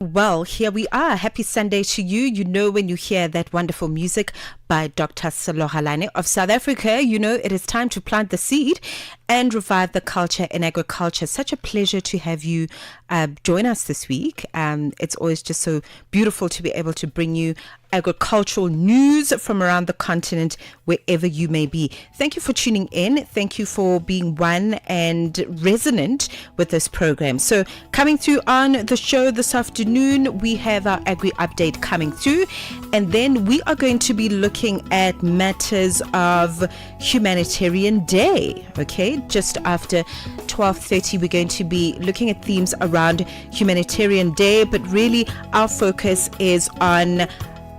Well, here we are. Happy Sunday to you. You know, when you hear that wonderful music by Dr. Salohalane of South Africa, you know it is time to plant the seed and revive the culture in agriculture. Such a pleasure to have you join us this week. It's always just so beautiful to be able to bring you agricultural news from around the continent, wherever you may be. Thank you for tuning in. Thank you for being one and resonant with this program. So coming through on the show this afternoon, we have our agri update coming through, and then we are going to be looking at matters of Humanitarian Day. Okay, just after 12:30, we're going to be looking at themes around Humanitarian Day, but really our focus is on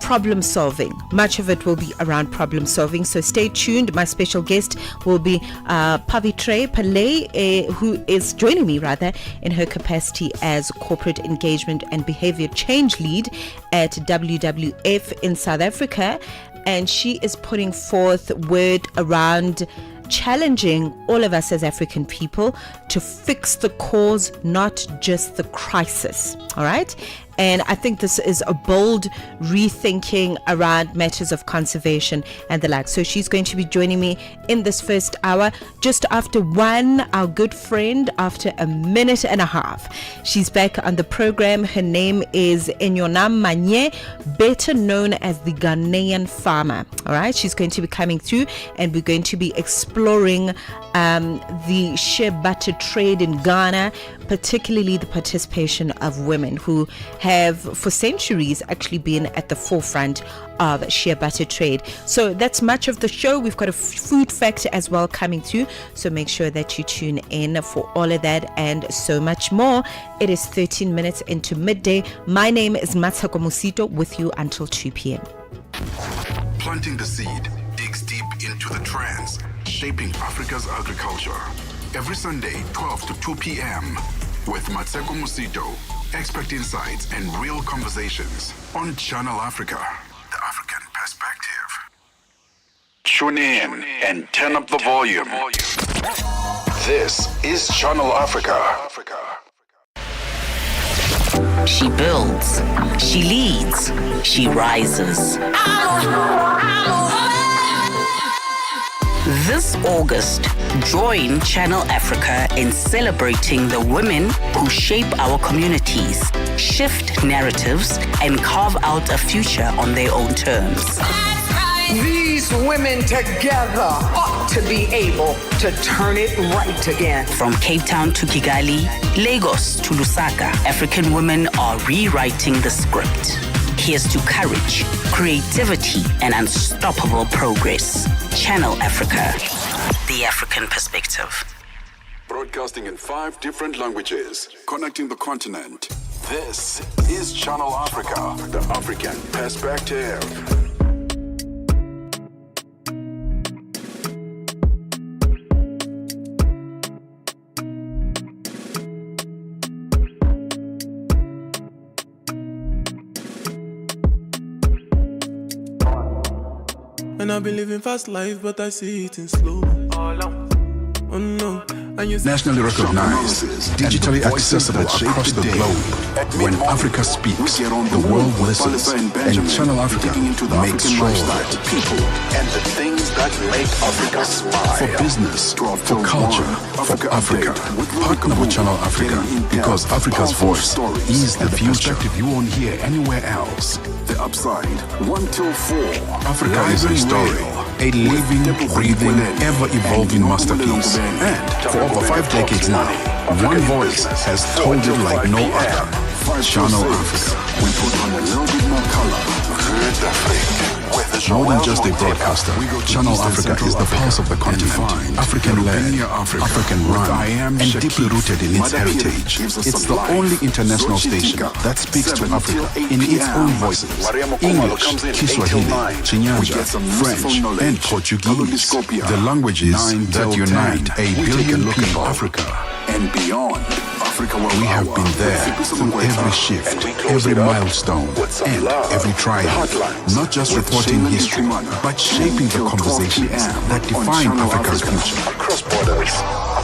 problem solving. Much of it will be around problem solving, so stay tuned. My special guest will be Pavitre Pillay, who is joining me rather in her capacity as corporate engagement and behavior change lead at WWF in South Africa, and she is putting forth word around challenging all of us as African people to fix the cause, not just the crisis. All right. And I think this is a bold rethinking around matters of conservation and the like. So she's going to be joining me in this first hour, just after 1, our good friend, after a minute and a half. She's back on the program. Her name is Enyonam Manye, better known as the Ghanaian farmer. All right. She's going to be coming through, and we're going to be exploring the shea butter trade in Ghana, particularly the participation of women who have for centuries actually been at the forefront of shea butter trade. So that's much of the show. We've got a food fact as well coming through, so make sure that you tune in for all of that and so much more. It is 13 minutes into midday. My name is Mmatseko Mosito, with you until 2 p.m. Planting the seed digs deep into the trends shaping Africa's agriculture. Every Sunday, 12 to 2 p.m. with Mmatseko Mosito. Expert insights and real conversations on Channel Africa, the African perspective. Tune in and turn up the volume. This is Channel Africa. She builds, she leads, she rises. This August, join Channel Africa in celebrating the women who shape our communities, shift narratives, and carve out a future on their own terms. These women together ought to be able to turn it right again. From Cape Town to Kigali, Lagos to Lusaka, African women are rewriting the script. Here's to courage, creativity, and unstoppable progress. Channel Africa, the African perspective. Broadcasting in 5 different languages, connecting the continent. This is Channel Africa, the African perspective. And I've been living fast life, but I see it in slow. Oh no. Nationally recognized, digitally accessible across the globe. When Africa speaks, the world listens, and Channel Africa makes sure that people and the things that make Africa smile. For business, for culture, for Africa, partner with Channel Africa, because Africa's voice is the perspective you won't hear anywhere else. The Upside, 1 till 4. Africa is a story, a living, breathing, ever-evolving masterpiece. And for over 5 decades now, one voice has told it like no other. Channel Africa. We put on a little bit more color. More than just a broadcaster, Channel Africa is the pulse of the continent. African-led, African-run, and deeply rooted in its heritage. It's the only international station that speaks to Africa in its own voices. English, Kiswahili, Chinyanja, French, and Portuguese. The languages that unite a billion people. Africa and beyond. We have been there through every shift, every milestone, and every triumph. Not just reporting history, but shaping the conversations that define Africa's future. Across borders,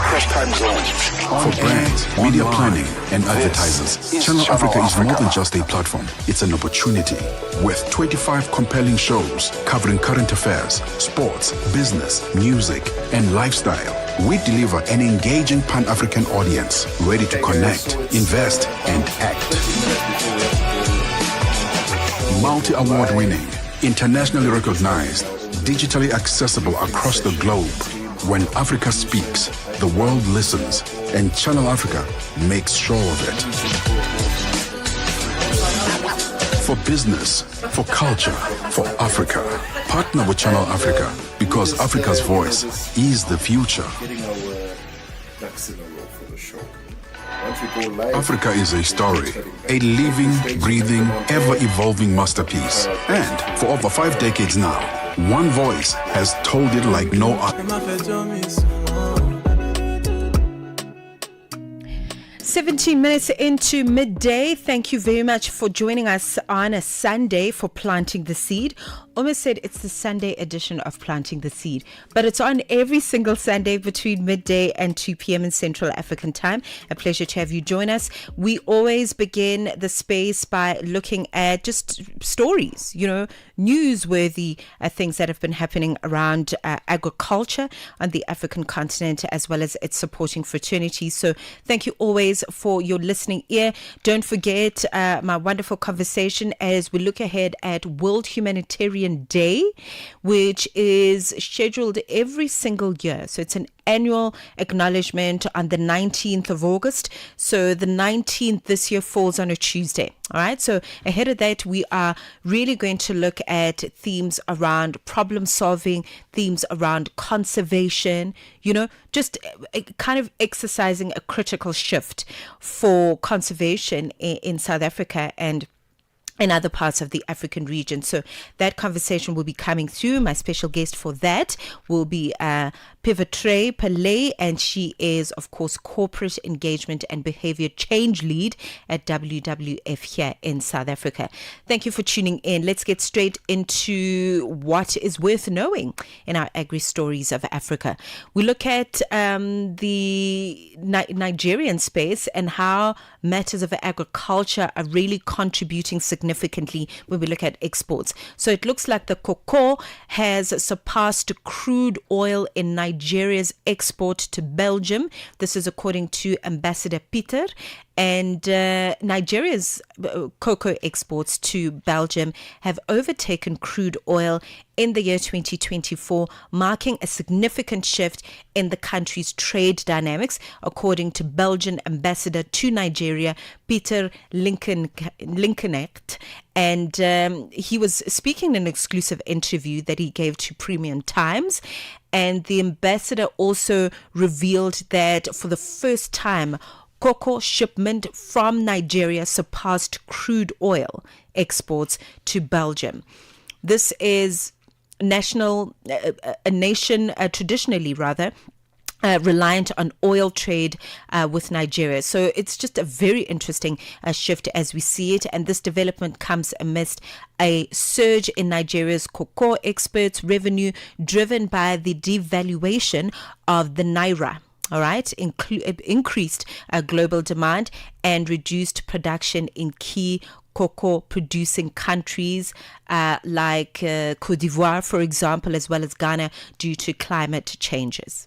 across time zones. For brands, media planning, and advertisers, Channel Africa is more than just a platform. It's an opportunity. With 25 compelling shows covering current affairs, sports, business, music, and lifestyle, we deliver an engaging Pan-African audience ready to connect, invest, and act. Multi-award winning, internationally recognized, digitally accessible across the globe. When Africa speaks, the world listens, and Channel Africa makes sure of it. For business, for culture, for Africa, partner with Channel Africa, because Africa's voice is the future. Africa is a story, a living, breathing, ever-evolving masterpiece. And for over 5 decades now, one voice has told it like no other. 17 minutes into midday. Thank you very much for joining us on a Sunday for Planting the Seed. Almost said it's the Sunday edition of Planting the Seed, but it's on every single Sunday between midday and 2 p.m. in Central African time. A pleasure to have you join us. We always begin the space by looking at just stories, newsworthy things that have been happening around agriculture on the African continent, as well as its supporting fraternities. So thank you always for your listening ear. Don't forget my wonderful conversation as we look ahead at World Humanitarian Day, which is scheduled every single year. So it's an annual acknowledgement on the 19th of August. So the 19th this year falls on a Tuesday. All right. So ahead of that, we are really going to look at themes around problem solving, themes around conservation, just kind of exercising a critical shift for conservation in South Africa and in other parts of the African region. So that conversation will be coming through. My special guest for that will be Pivotre Pillay, and she is, of course, Corporate Engagement and Behavior Change Lead at WWF here in South Africa. Thank you for tuning in. Let's get straight into what is worth knowing in our agri-stories of Africa. We look at the Nigerian space and how matters of agriculture are really contributing significantly when we look at exports. So it looks like the cocoa has surpassed crude oil in Nigeria's export to Belgium. This is according to Ambassador Peter. And Nigeria's cocoa exports to Belgium have overtaken crude oil in the year 2024, marking a significant shift in the country's trade dynamics, according to Belgian ambassador to Nigeria, Peter Linkenecht. And he was speaking in an exclusive interview that he gave to Premium Times. And the ambassador also revealed that for the first time, cocoa shipment from Nigeria surpassed crude oil exports to Belgium. This is a nation traditionally reliant on oil trade with Nigeria. So it's just a very interesting shift as we see it. And this development comes amidst a surge in Nigeria's cocoa exports revenue driven by the devaluation of the Naira. All right, increased global demand and reduced production in key cocoa producing countries like Cote d'Ivoire, for example, as well as Ghana, due to climate changes.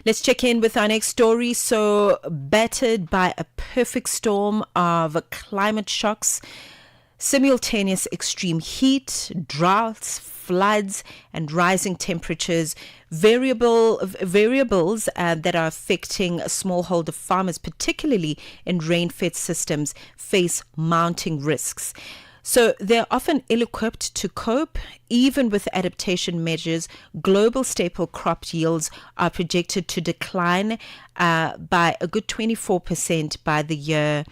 Let's check in with our next story. So, battered by a perfect storm of climate shocks, simultaneous extreme heat, droughts, floods, and rising temperatures, variables that are affecting smallholder farmers, particularly in rain-fed systems, face mounting risks. So they're often ill-equipped to cope. Even with adaptation measures, global staple crop yields are projected to decline by a good 24% by the year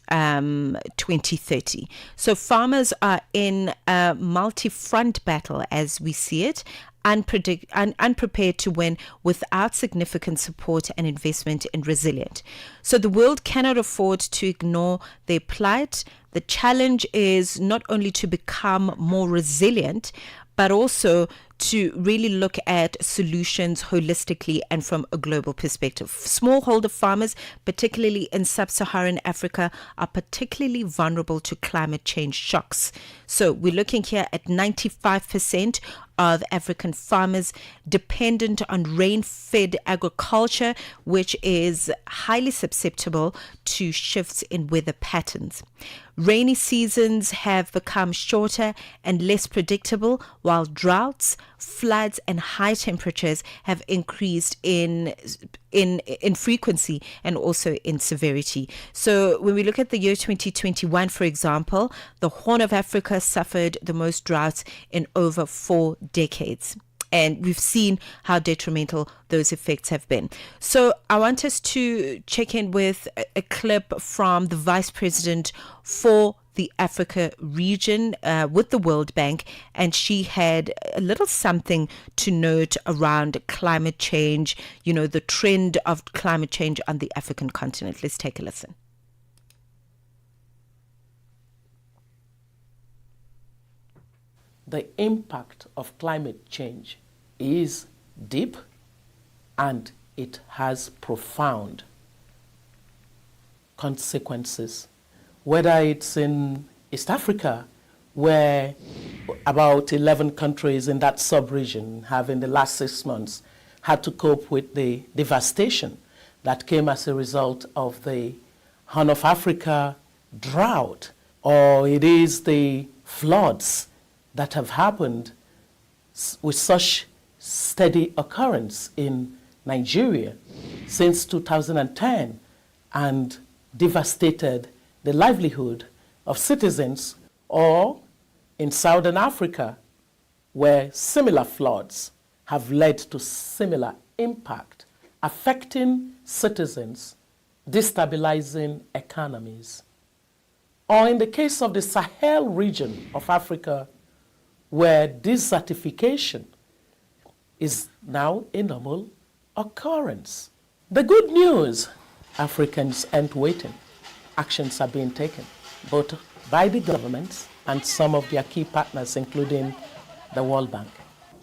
2030. So farmers are in a multi-front battle as we see it, unprepared to win without significant support and investment in resilience. So the world cannot afford to ignore their plight. The challenge is not only to become more resilient, but also to really look at solutions holistically and from a global perspective. Smallholder farmers, particularly in sub-Saharan Africa, are particularly vulnerable to climate change shocks. So we're looking here at 95% of African farmers dependent on rain-fed agriculture, which is highly susceptible to shifts in weather patterns. Rainy seasons have become shorter and less predictable, while droughts, floods, and high temperatures have increased in frequency and also in severity. So when we look at the year 2021, for example, the Horn of Africa suffered the most droughts in over 4 decades. And we've seen how detrimental those effects have been. So I want us to check in with a clip from the Vice President for the Africa region with the World Bank, and she had a little something to note around climate change, the trend of climate change on the African continent. Let's take a listen. The impact of climate change is deep and it has profound consequences. Whether it's in East Africa, where about 11 countries in that sub-region have in the last 6 months had to cope with the devastation that came as a result of the Horn of Africa drought, or it is the floods that have happened with such steady occurrence in Nigeria since 2010 and devastated the livelihood of citizens, or in Southern Africa, where similar floods have led to similar impact, affecting citizens, destabilizing economies. Or in the case of the Sahel region of Africa, where desertification is now a normal occurrence. The good news, Africans aren't waiting. Actions are being taken, both by the governments and some of their key partners, including the World Bank.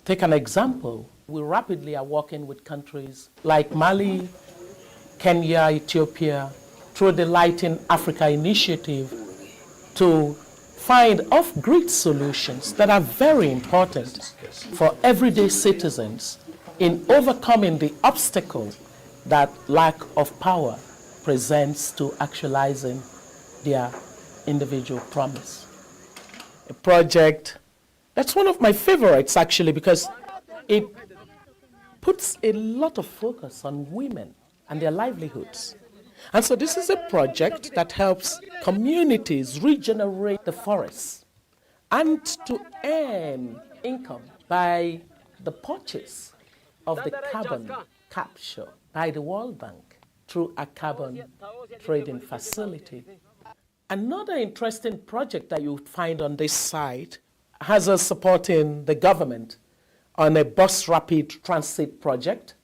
Take an example. We rapidly are working with countries like Mali, Kenya, Ethiopia, through the Lighting Africa initiative to find off-grid solutions that are very important for everyday citizens in overcoming the obstacle that lack of power presents to actualizing their individual promise. A project that's one of my favorites, actually, because it puts a lot of focus on women and their livelihoods. And so this is a project that helps communities regenerate the forests and to earn income by the purchase of the carbon capture by the World Bank through a carbon trading facility. Another interesting project that you find on this site has us supporting the government on a bus rapid transit project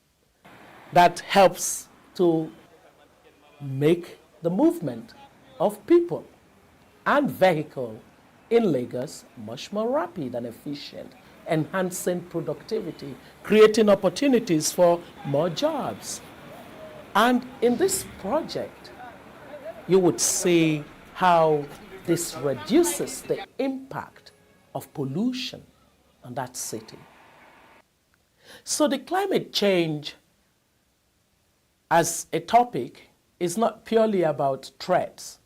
that helps to make the movement of people and vehicle in Lagos much more rapid and efficient, enhancing productivity, creating opportunities for more jobs. And in this project, you would see how this reduces the impact of pollution on that city. So the climate change as a topic is not purely about threats.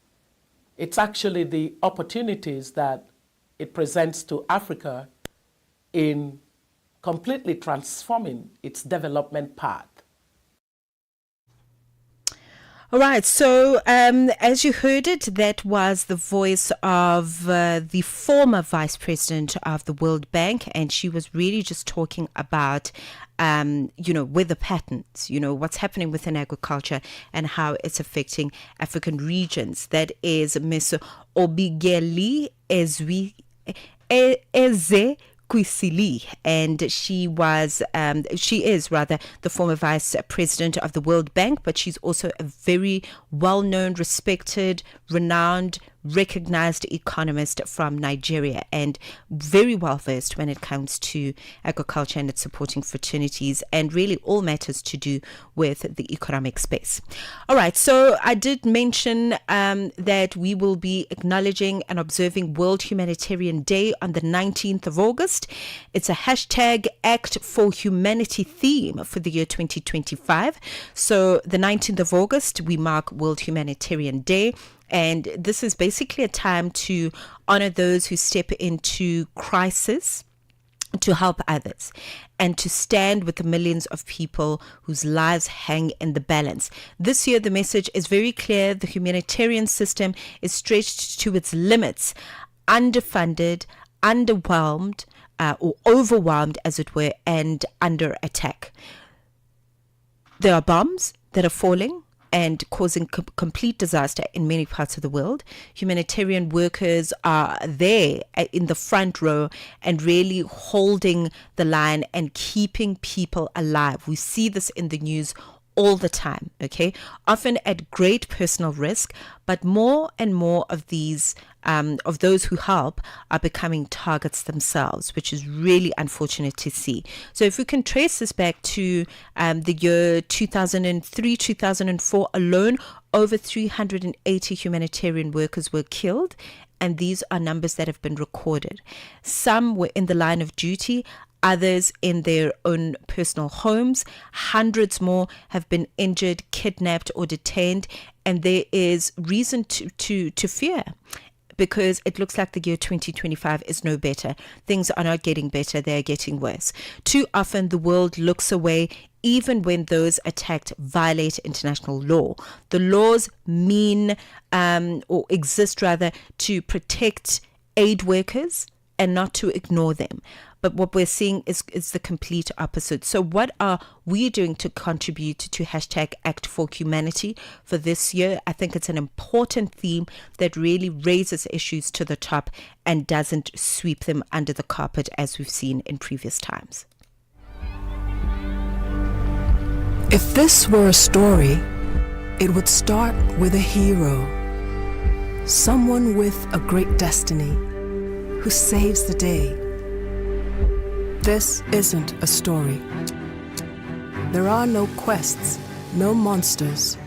It's actually the opportunities that it presents to Africa in completely transforming its development path. All right, so as you heard it, that was the voice of the former vice president of the World Bank, and she was really just talking about, weather patterns, what's happening within agriculture and how it's affecting African regions. That is Ms. Obigeli Eze Kwisili, and she is the former vice president of the World Bank, but she's also a very well-known, respected, renowned recognized economist from Nigeria and very well versed when it comes to agriculture and its supporting fraternities and really all matters to do with the economic space. All right, so I did mention that we will be acknowledging and observing World Humanitarian Day on the 19th of August. It's a hashtag Act for Humanity theme for the year 2025. So the 19th of August, we mark World Humanitarian Day. And this is basically a time to honor those who step into crisis to help others and to stand with the millions of people whose lives hang in the balance. This year, the message is very clear. The humanitarian system is stretched to its limits, underfunded, underwhelmed, or overwhelmed, as it were, and under attack. There are bombs that are falling and causing complete disaster in many parts of the world. Humanitarian workers are there in the front row and really holding the line and keeping people alive. We see this in the news all the time, okay? Often at great personal risk, but more and more of these, of those who help are becoming targets themselves, which is really unfortunate to see. So if we can trace this back to the year 2003, 2004 alone, over 380 humanitarian workers were killed, and these are numbers that have been recorded. Some were in the line of duty, others in their own personal homes. Hundreds more have been injured, kidnapped, or detained, and there is reason to fear, because it looks like the year 2025 is no better. Things are not getting better, they are getting worse. Too often the world looks away even when those attacked violate international law. The laws mean, or exist rather, to protect aid workers and not to ignore them. But what we're seeing is the complete opposite. So what are we doing to contribute to hashtag Act for Humanity for this year? I think it's an important theme that really raises issues to the top and doesn't sweep them under the carpet as we've seen in previous times. If this were a story, it would start with a hero, someone with a great destiny who saves the day. This isn't a story. There are no quests, no monsters,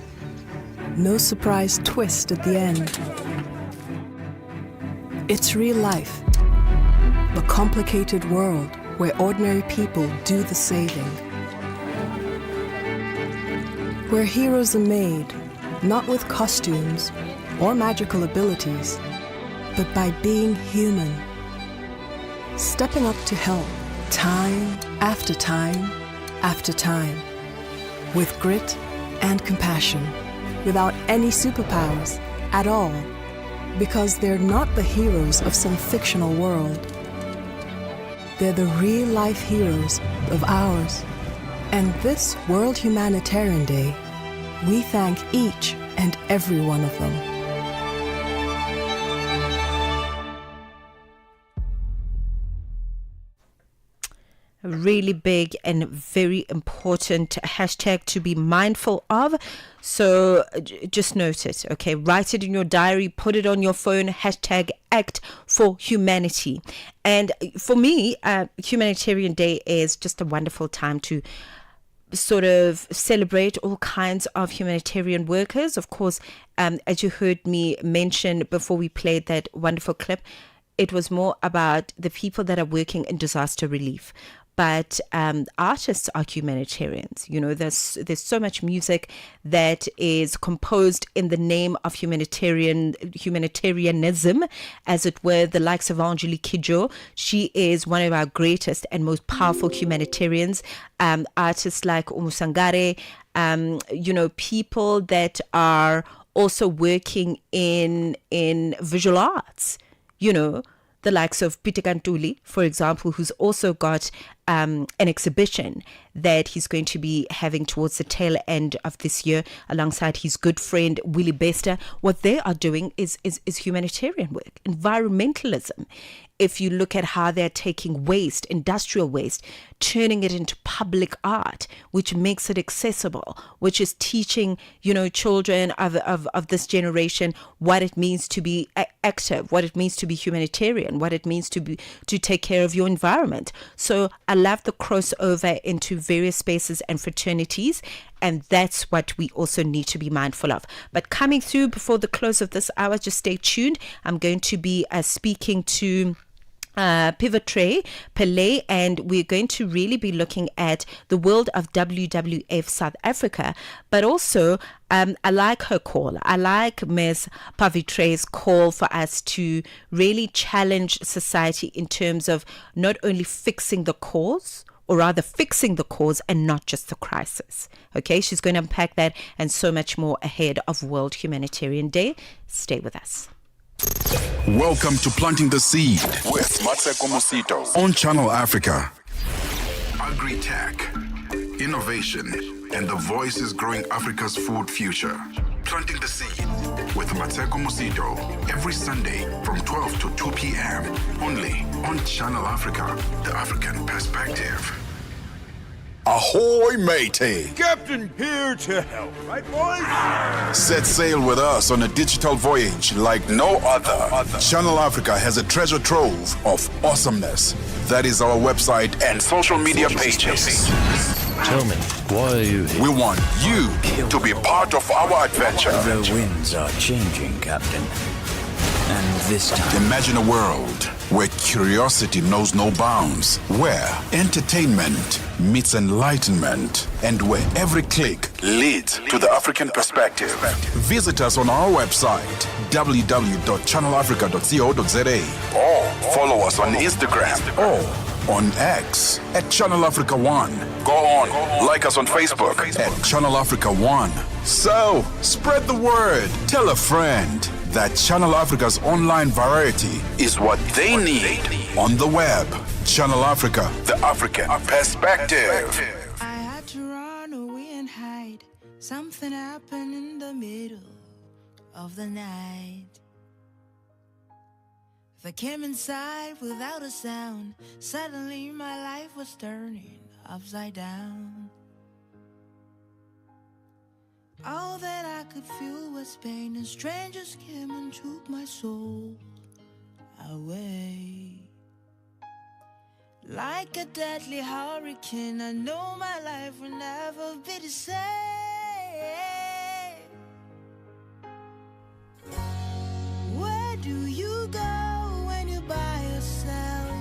no surprise twist at the end. It's real life, a complicated world where ordinary people do the saving. Where heroes are made, not with costumes or magical abilities, but by being human, stepping up to help. Time after time after time, with grit and compassion, without any superpowers at all, because they're not the heroes of some fictional world. They're the real-life heroes of ours. And this World Humanitarian Day, we thank each and every one of them. Really big and very important hashtag to be mindful of. So just note it, okay? Write it in your diary, put it on your phone, hashtag Act for Humanity. And for me, Humanitarian Day is just a wonderful time to sort of celebrate all kinds of humanitarian workers. Of course, as you heard me mention before we played that wonderful clip, it was more about the people that are working in disaster relief. But artists are humanitarians. You know, there's so much music that is composed in the name of humanitarianism, as it were. The likes of Angelique Kidjo, she is one of our greatest and most powerful humanitarians. Artists like Umusangare, you know, people that are also working in visual arts, you know, the likes of Peter Kantuli, for example, who's also got an exhibition that he's going to be having towards the tail end of this year alongside his good friend Willie Bester. What they are doing is humanitarian work, environmentalism. If you look at how they're taking waste, industrial waste, turning it into public art, which makes it accessible, which is teaching, you know, children of this generation what it means to be active, what it means to be humanitarian, what it means to take care of your environment. So I love the crossover into various spaces and fraternities, and that's what we also need to be mindful of. But coming through before the close of this hour, just stay tuned. I'm going to be speaking to Pivotre Pele, and we're going to really be looking at the world of WWF South Africa, but also I like her call. I like Ms. Pivotre's call for us to really challenge society in terms of not only fixing the cause, or rather fixing the cause and not just the crisis. Okay, she's going to unpack that and so much more ahead of World Humanitarian Day. Stay with us. Welcome to Planting the Seed with Mmatseko Mosito on Channel Africa. Agri-tech, innovation, and the voices growing Africa's food future. Planting the Seed with Mmatseko Mosito every Sunday from 12 to 2 p.m. only on Channel Africa, the African perspective. Ahoy, matey! Captain here to help, right, boys? Set sail with us on a digital voyage like no other. Channel Africa has a treasure trove of awesomeness. That is our website and social media pages. Tell me, why are you here? We want you to be part of our adventure. The winds are changing, Captain. And this time... Imagine a world where curiosity knows no bounds, where entertainment meets enlightenment, and where every click leads to the African perspective. Visit us on our website, www.channelafrica.co.za, or follow us on Instagram or on X at Channel Africa 1. Go on, like us on Facebook at Channel Africa 1. So, spread the word. Tell a friend that Channel Africa's online variety is what they need on the web. Channel Africa, the African perspective. I had to run away and hide. Something happened in the middle of the night. I came inside without a sound. Suddenly my life was turning upside down. All that I could feel was pain, and strangers came and took my soul away. Like a deadly hurricane, I know my life will never be the same. Where do you go when you're by yourself?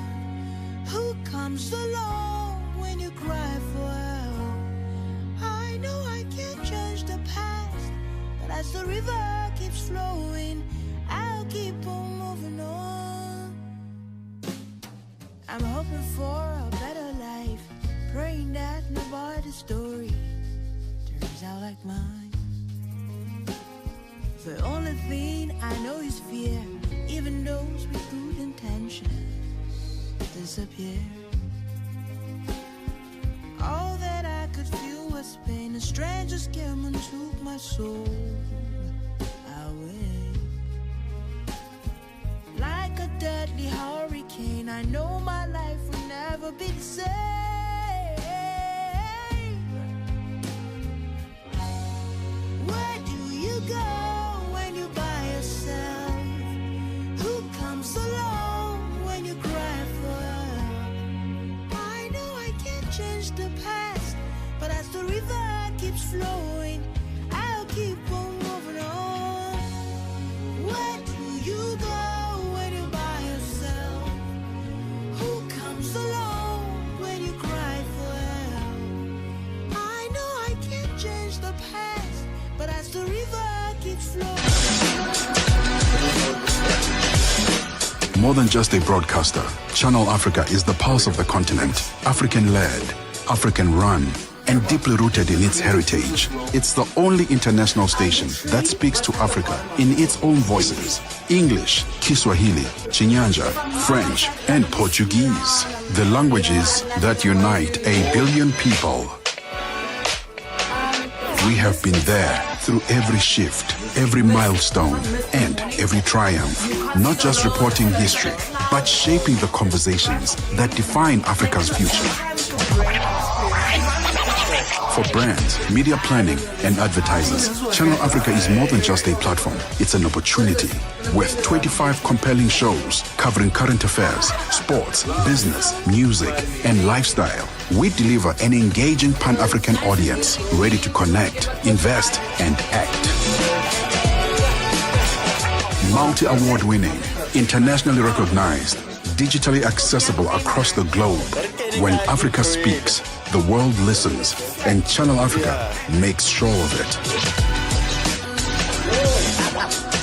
Who comes along when you cry for help? I know I can't change the past, but as the river keeps flowing, I'll keep on moving on. I'm hoping for a better life, praying that nobody's story turns out like mine. The only thing I know is fear, even those with good intentions disappear. All that I could feel was pain, and strangers came and took my soul away. Like a deadly hurricane, I know my life will never be the same. Where do you go when you're by yourself? Who comes along when you cry for help? I know I can't change the past, but as the river keeps flowing, I'll keep on moving on. Where do you go when you're by yourself? Who comes along when you cry for help? I know I can't change the past, but as the river keeps flowing. More than just a broadcaster, Channel Africa is the pulse of the continent. African-led, African-run, and deeply rooted in its heritage. It's the only international station that speaks to Africa in its own voices: English, Kiswahili, Chinyanja, French, and Portuguese. The languages that unite 1 billion people. We have been there through every shift, every milestone, and every triumph. Not just reporting history, but shaping the conversations that define Africa's future. For brands, media planning, and advertisers, Channel Africa is more than just a platform. It's an opportunity. With 25 compelling shows covering current affairs, sports, business, music, and lifestyle, we deliver an engaging Pan-African audience ready to connect, invest, and act. Multi-award winning, internationally recognized, digitally accessible across the globe. When Africa speaks, the world listens, and Channel Africa makes sure of it.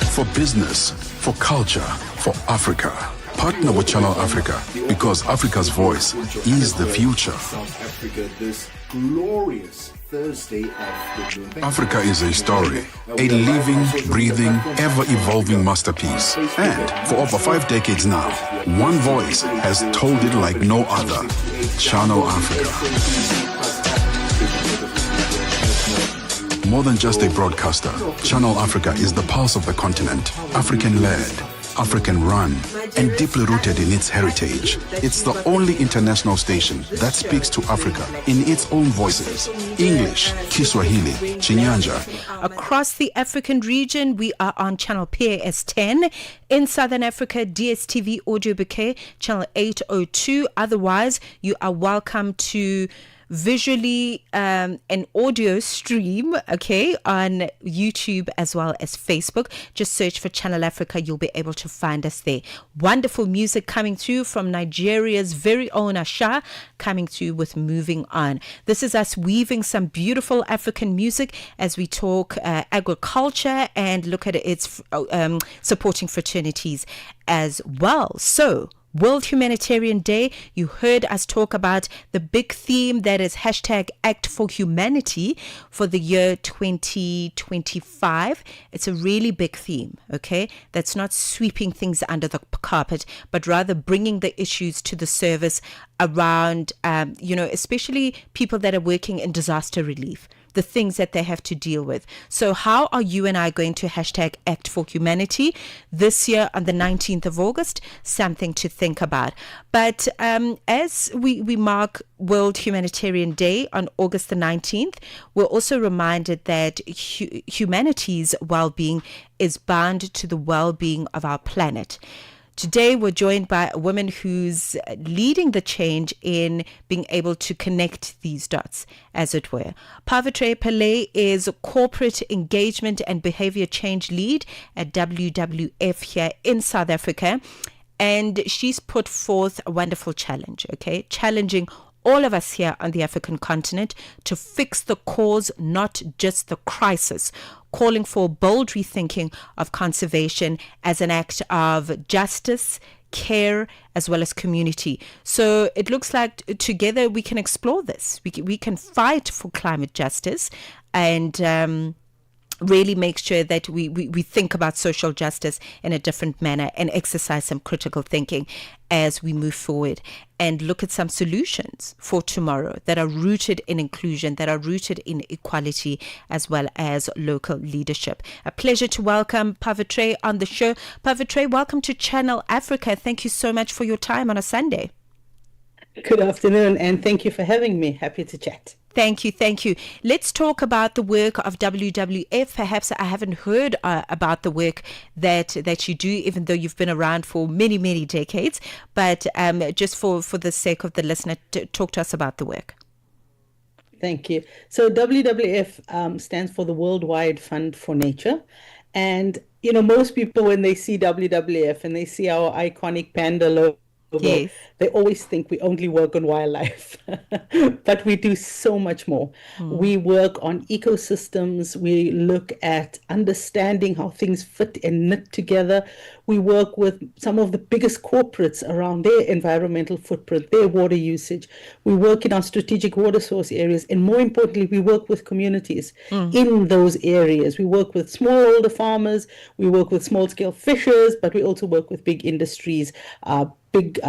For business, for culture, for Africa. Partner with Channel Africa because Africa's voice is the future. South Africa this glorious Thursday of the Africa is a story, a living, breathing, ever-evolving masterpiece. And for over 5 decades now, one voice has told it like no other. Channel Africa. More than just a broadcaster, Channel Africa is the pulse of the continent, African-led, African-run, and deeply rooted in its heritage. It's the only international station that speaks to Africa in its own voices: English, Kiswahili, Chinyanja. Across the African region, we are on channel PAS10. In Southern Africa, DSTV Audio Bouquet, channel 802. Otherwise, you are welcome to visually an audio stream, okay, on YouTube as well as Facebook. Just search for Channel Africa. You'll be able to find us there. Wonderful music coming through from Nigeria's very own Asha, coming through with Moving On. This is us weaving some beautiful African music as we talk agriculture and look at its supporting fraternities as well. So, World Humanitarian Day, you heard us talk about the big theme that is hashtag Act for Humanity for the year 2025. It's a really big theme, okay? That's not sweeping things under the carpet, but rather bringing the issues to the service around, especially people that are working in disaster relief, the things that they have to deal with. So how are you and I going to hashtag Act for Humanity this year on the 19th of August? Something to think about. But as we mark World Humanitarian Day on August the 19th, we're also reminded that humanity's well-being is bound to the well-being of our planet. Today, we're joined by a woman who's leading the change in being able to connect these dots, as it were. Pavatre Pillay is a corporate engagement and behavior change lead at WWF here in South Africa. And she's put forth a wonderful challenge, okay? Challenging all of us here on the African continent to fix the cause, not just the crisis, calling for bold rethinking of conservation as an act of justice, care, as well as community. So it looks like together we can explore this. We can fight for climate justice and really make sure that we think about social justice in a different manner and exercise some critical thinking as we move forward and look at some solutions for tomorrow that are rooted in inclusion, that are rooted in equality, as well as local leadership. A pleasure to welcome Pavatre on the show. Pavatre, welcome to Channel Africa. Thank you so much for your time on a Sunday. Good afternoon, and thank you for having me. Happy to chat. Thank you. Let's talk about the work of WWF. Perhaps I haven't heard about the work that you do, even though you've been around for many, many decades. But just for the sake of the listener, talk to us about the work. Thank you. So WWF stands for the Worldwide Fund for Nature. And, most people, when they see WWF and they see our iconic panda logo, yes, they always think we only work on wildlife, but we do so much more. We work on ecosystems. We look at understanding how things fit and knit together. We work with some of the biggest corporates around their environmental footprint, their water usage. We work in our strategic water source areas. And more importantly, we work with communities in those areas. We work with smallholder farmers. We work with small-scale fishers, but we also work with big industries, big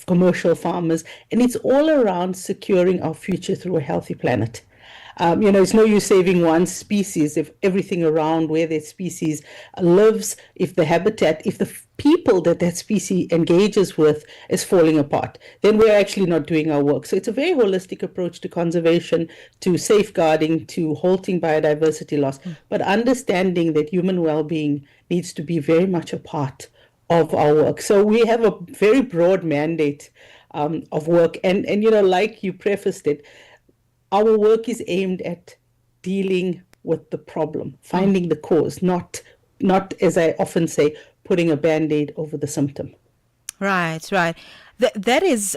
commercial farmers, and it's all around securing our future through a healthy planet. It's no use saving one species if everything around where that species lives, if the habitat, if the people that species engages with is falling apart, then we're actually not doing our work. So it's a very holistic approach to conservation, to safeguarding, to halting biodiversity loss, but understanding that human well-being needs to be very much a part of our work. So we have a very broad mandate of work. And like you prefaced it, our work is aimed at dealing with the problem, finding the cause, not, as I often say, putting a Band-Aid over the symptom. Right. That is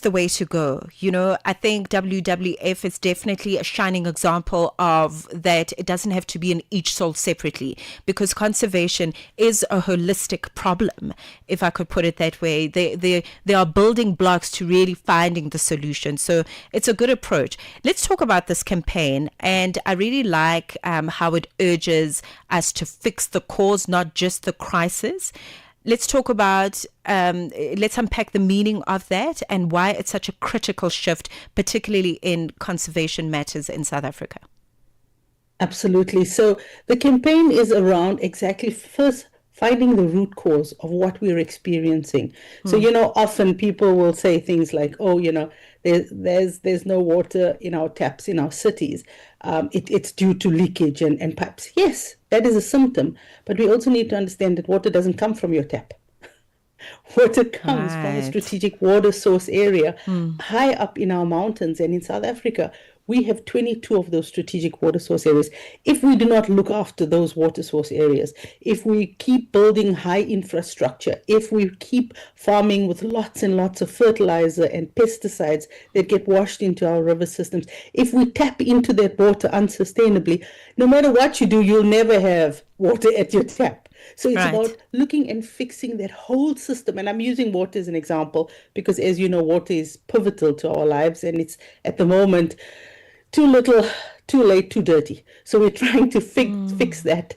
the way to go. I think WWF is definitely a shining example of that. It doesn't have to be in each sold separately, because conservation is a holistic problem, if I could put it that way. They are building blocks to really finding the solution. So it's a good approach. Let's talk about this campaign. And I really like how it urges us to fix the cause, not just the crisis. Let's talk about, let's unpack the meaning of that and why it's such a critical shift, particularly in conservation matters in South Africa. Absolutely. So the campaign is around exactly first finding the root cause of what we're experiencing. So, often people will say things like, there's no water in our taps in our cities. It's due to leakage and pipes. Yes, that is a symptom. But we also need to understand that water doesn't come from your tap. Water comes from a strategic water source area high up in our mountains. And in South Africa, we have 22 of those strategic water source areas. If we do not look after those water source areas, if we keep building high infrastructure, if we keep farming with lots and lots of fertilizer and pesticides that get washed into our river systems, if we tap into that water unsustainably, no matter what you do, you'll never have water at your tap. So it's about looking and fixing that whole system. And I'm using water as an example because, as you know, water is pivotal to our lives. And it's, at the moment, too little, too late, too dirty. So we're trying to fix that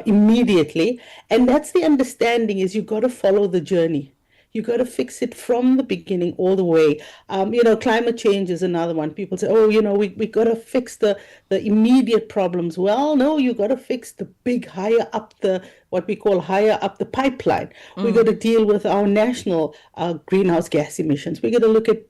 immediately. And that's the understanding, is you've got to follow the journey. You got to fix it from the beginning all the way. Climate change is another one. People say, we got to fix the immediate problems. Well, no, you got to fix the big what we call higher up the pipeline. We got to deal with our national greenhouse gas emissions. We got to look at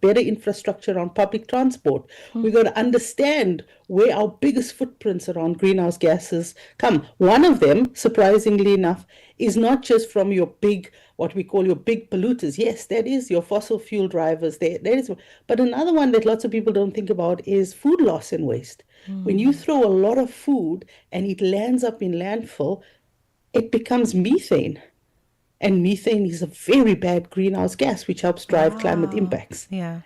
better infrastructure on public transport. We got to understand where our biggest footprints around greenhouse gases come. One of them, surprisingly enough, is not just from your what we call your big polluters. Yes, that is your fossil fuel drivers. That is, but another one that lots of people don't think about is food loss and waste. When you throw a lot of food and it lands up in landfill, it becomes methane. And methane is a very bad greenhouse gas, which helps drive climate impacts. Yeah.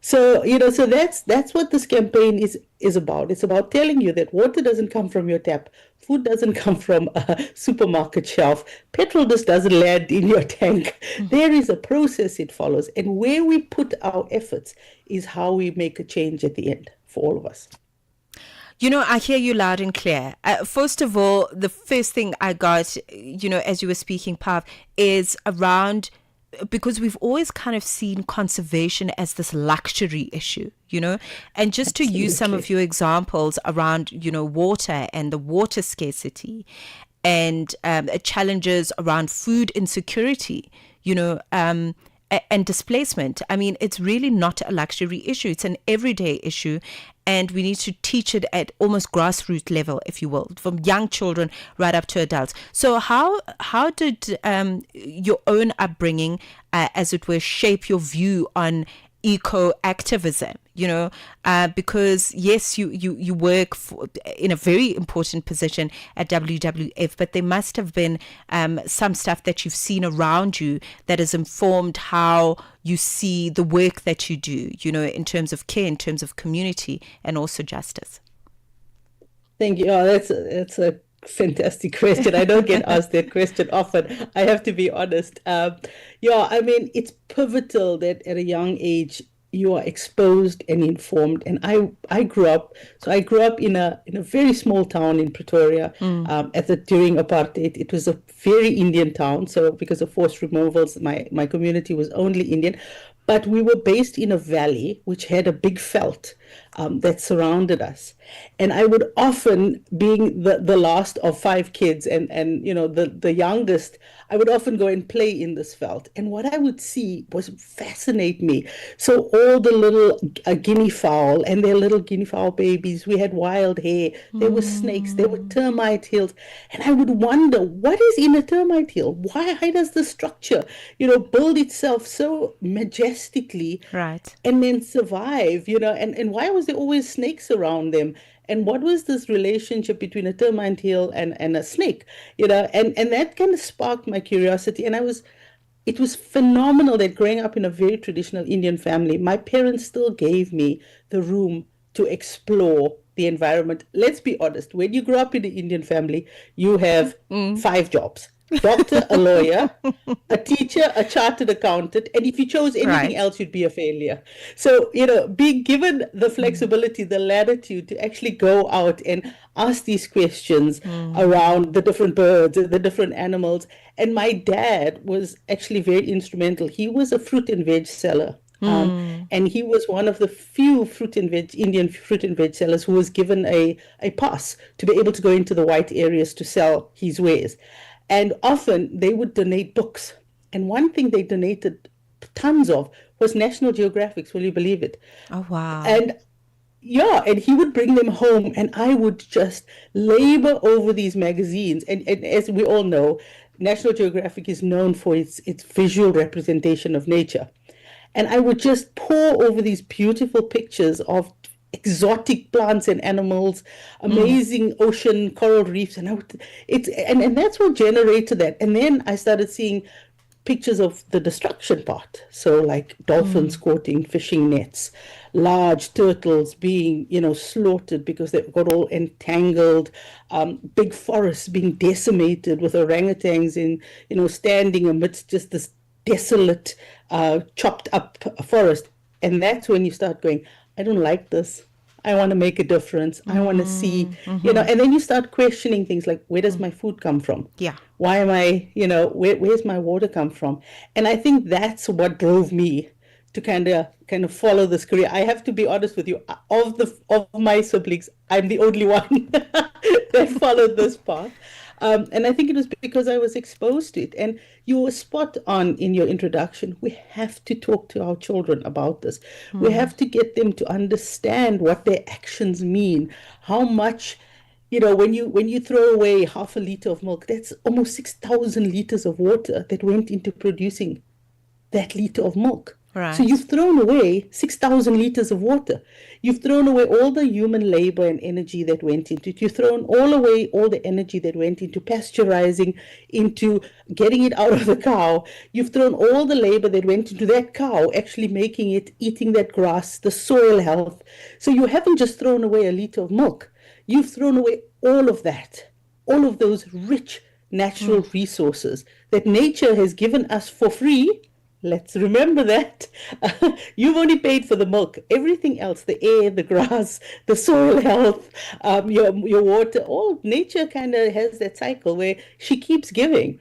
So, so that's what this campaign is about. It's about telling you that water doesn't come from your tap. Food doesn't come from a supermarket shelf. Petrol just doesn't land in your tank. There is a process it follows. And where we put our efforts is how we make a change at the end for all of us. I hear you loud and clear. First of all, the first thing I got, as you were speaking, Pav, is around, because we've always kind of seen conservation as this luxury issue, and just to use some of your examples around, water and the water scarcity and challenges around food insecurity, and displacement. I mean, it's really not a luxury issue. It's an everyday issue. And we need to teach it at almost grassroots level, if you will, from young children right up to adults. So how did your own upbringing, as it were, shape your view on eco-activism? Because yes, you work in a very important position at WWF, but there must have been some stuff that you've seen around you that has informed how you see the work that you do, in terms of care, in terms of community, and also justice. Thank you. Oh, that's a fantastic question. I don't get asked that question often, I have to be honest. It's pivotal that at a young age you are exposed and informed. And I grew up in a very small town in Pretoria during apartheid. It was a very Indian town. So because of forced removals, my community was only Indian. But we were based in a valley which had a big veld. that surrounded us. And I would often, being the last of 5 kids and the youngest, I would often go and play in this veld. And what I would see was fascinate me. So all the little guinea fowl and their little guinea fowl babies, we had wild hare, there were snakes, there were termite hills. And I would wonder, what is in a termite hill? Why does the structure, build itself so majestically, Right. and then survive, and why was there always snakes around them? And what was this relationship between a termite hill and a snake? And that kind of sparked my curiosity. And it was phenomenal that growing up in a very traditional Indian family, my parents still gave me the room to explore the environment. Let's be honest, when you grow up in an Indian family, you have 5 jobs. Doctor, a lawyer, a teacher, a chartered accountant, and if you chose anything else, you'd be a failure. So, being given the flexibility, the latitude to actually go out and ask these questions around the different birds, the different animals. And my dad was actually very instrumental. He was a fruit and veg seller. And he was one of the few Indian fruit and veg sellers who was given a pass to be able to go into the white areas to sell his wares. And often they would donate books. And one thing they donated tons of was National Geographics, will you believe it? Oh, wow. And he would bring them home, and I would just labor over these magazines. And as we all know, National Geographic is known for its visual representation of nature. And I would just pore over these beautiful pictures of exotic plants and animals, amazing ocean coral reefs, and that's what generated that. And then I started seeing pictures of the destruction part. So like dolphins courting fishing nets, large turtles being, slaughtered because they got all entangled, big forests being decimated with orangutans standing amidst just this desolate, chopped up forest. And that's when you start going, I don't like this. I want to make a difference. I want to see, and then you start questioning things like, where does my food come from? Yeah. Why am I, where's my water come from? And I think that's what drove me to kind of follow this career. I have to be honest with you, of my siblings, I'm the only one that followed this path. And I think it was because I was exposed to it. And you were spot on in your introduction. We have to talk to our children about this. We have to get them to understand what their actions mean. How much, when you throw away half a liter of milk, that's almost 6,000 liters of water that went into producing that liter of milk. Right. So you've thrown away 6,000 liters of water. You've thrown away all the human labor and energy that went into it. You've thrown away all the energy that went into pasteurizing, into getting it out of the cow. You've thrown all the labor that went into that cow, actually making it, eating that grass, the soil health. So you haven't just thrown away a liter of milk. You've thrown away all of that, all of those rich natural resources that nature has given us for free. Let's remember that. You've only paid for the milk. Everything else, the air, the grass, the soil health, your water, all nature kind of has that cycle where she keeps giving.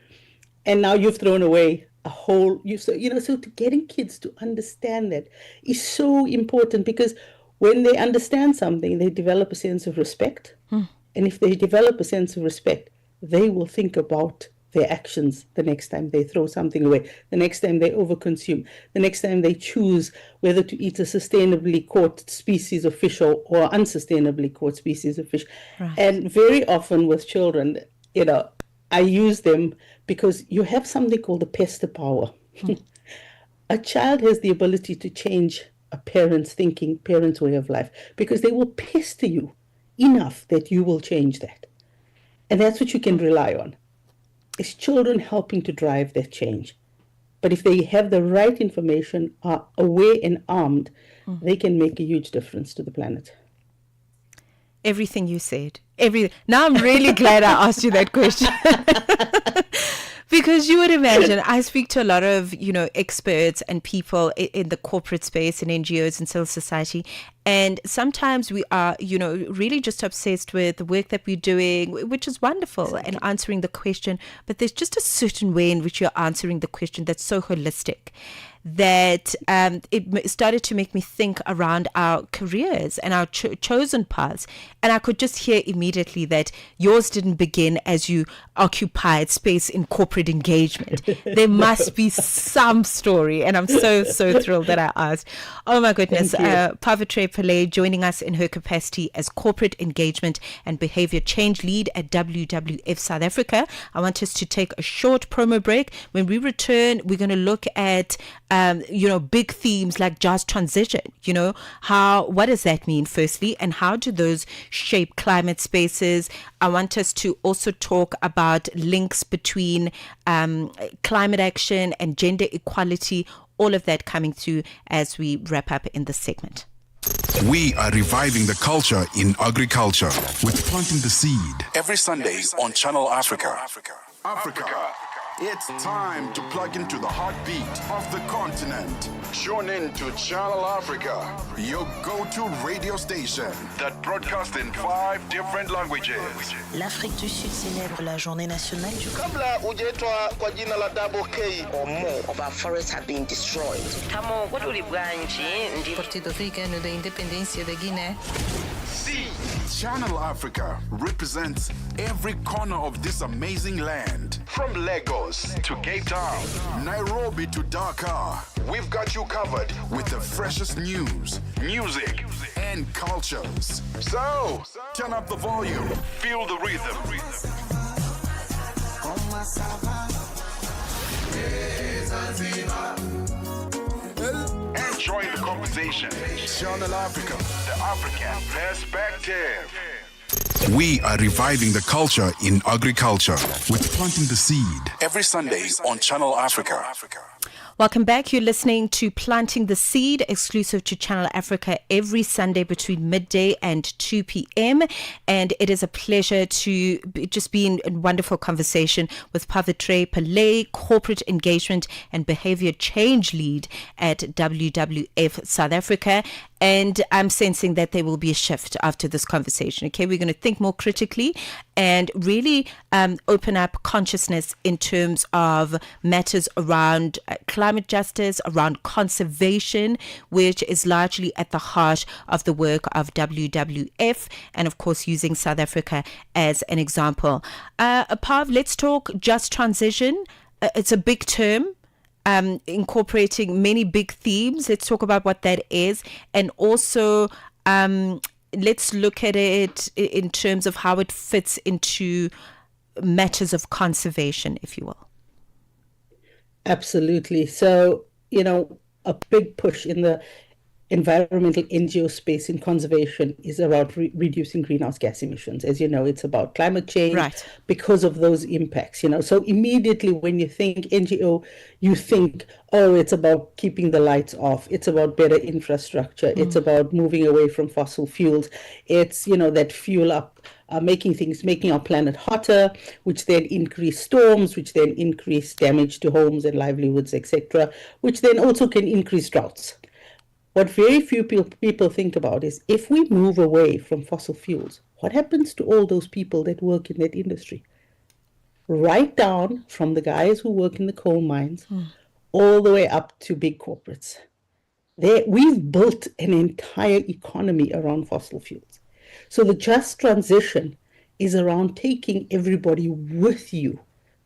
And now you've thrown away a whole, so to getting kids to understand that is so important, because when they understand something, they develop a sense of respect. And if they develop a sense of respect, they will think about their actions the next time they throw something away, the next time they overconsume, the next time they choose whether to eat a sustainably caught species of fish or unsustainably caught species of fish. Right. And very often with children, I use them because you have something called the pester power. A child has the ability to change a parent's thinking, parent's way of life, because they will pester you enough that you will change that. And that's what you can rely on. It's children helping to drive that change. But if they have the right information, are aware and armed, they can make a huge difference to the planet. Everything you said. Now I'm really glad I asked you that question. Because you would imagine, I speak to a lot of, experts and people in the corporate space and NGOs and civil society, And sometimes we are, really just obsessed with the work that we're doing, which is wonderful, and answering the question. But there's just a certain way in which you're answering the question that's so holistic that it started to make me think around our careers and our chosen paths. And I could just hear immediately that yours didn't begin as you occupied space in corporate engagement. There must be some story. And I'm so thrilled that I asked. Oh my goodness. Pavatre Pillay joining us in her capacity as corporate engagement and behavior change lead at WWF South Africa. I want us to take a short promo break. When we return, we're going to look at big themes like just transition. What does that mean firstly, and how do those shape climate spaces? I want us to also talk about links between climate action and gender equality, all of that coming through as we wrap up in this segment. We are reviving the culture in agriculture with Planting the Seed every Sunday on Channel Africa. Africa. It's time to plug into the heartbeat of the continent. Tune in to Channel Africa, your go-to radio station that broadcasts in 5 different languages. L'Afrique du Sud célèbre la journée nationale du Kabla hujaitwa kwa jina la Double K or more of our forests have been destroyed. Tamo ndi Partido Africano da Independência da Guiné. See, Channel Africa represents every corner of this amazing land. From Lagos to Cape Town, Nairobi to Dakar, we've got you covered with the freshest news, music, and cultures. So, turn up the volume, feel the rhythm. And join the conversation. Channel Africa, the African perspective. We are reviving the culture in agriculture with Planting the Seed every Sunday on Channel Africa. Welcome back. You're listening to Planting the Seed, exclusive to Channel Africa every Sunday between midday and 2 p.m. And it is a pleasure to just be in wonderful conversation with Pavatre Pillay, Corporate Engagement and Behavior Change Lead at WWF South Africa. And I'm sensing that there will be a shift after this conversation. Okay, we're going to think more critically and really open up consciousness in terms of matters around climate justice, around conservation, which is largely at the heart of the work of WWF, and of course using South Africa as an example. Pav, let's talk just transition. It's a big term. Incorporating many big themes. Let's talk about what that is. And also, let's look at it in terms of how it fits into matters of conservation, if you will. Absolutely. So, a big push in the environmental NGO space in conservation is around reducing greenhouse gas emissions. As you know, it's about climate change because of those impacts. So immediately when you think NGO, you think, oh, it's about keeping the lights off. It's about better infrastructure. It's about moving away from fossil fuels. It's, that fuel up, making our planet hotter, which then increase storms, which then increase damage to homes and livelihoods, etc., which then also can increase droughts. What very few people think about is if we move away from fossil fuels, what happens to all those people that work in that industry? Right down from the guys who work in the coal mines all the way up to big corporates. We've built an entire economy around fossil fuels. So the just transition is around taking everybody with you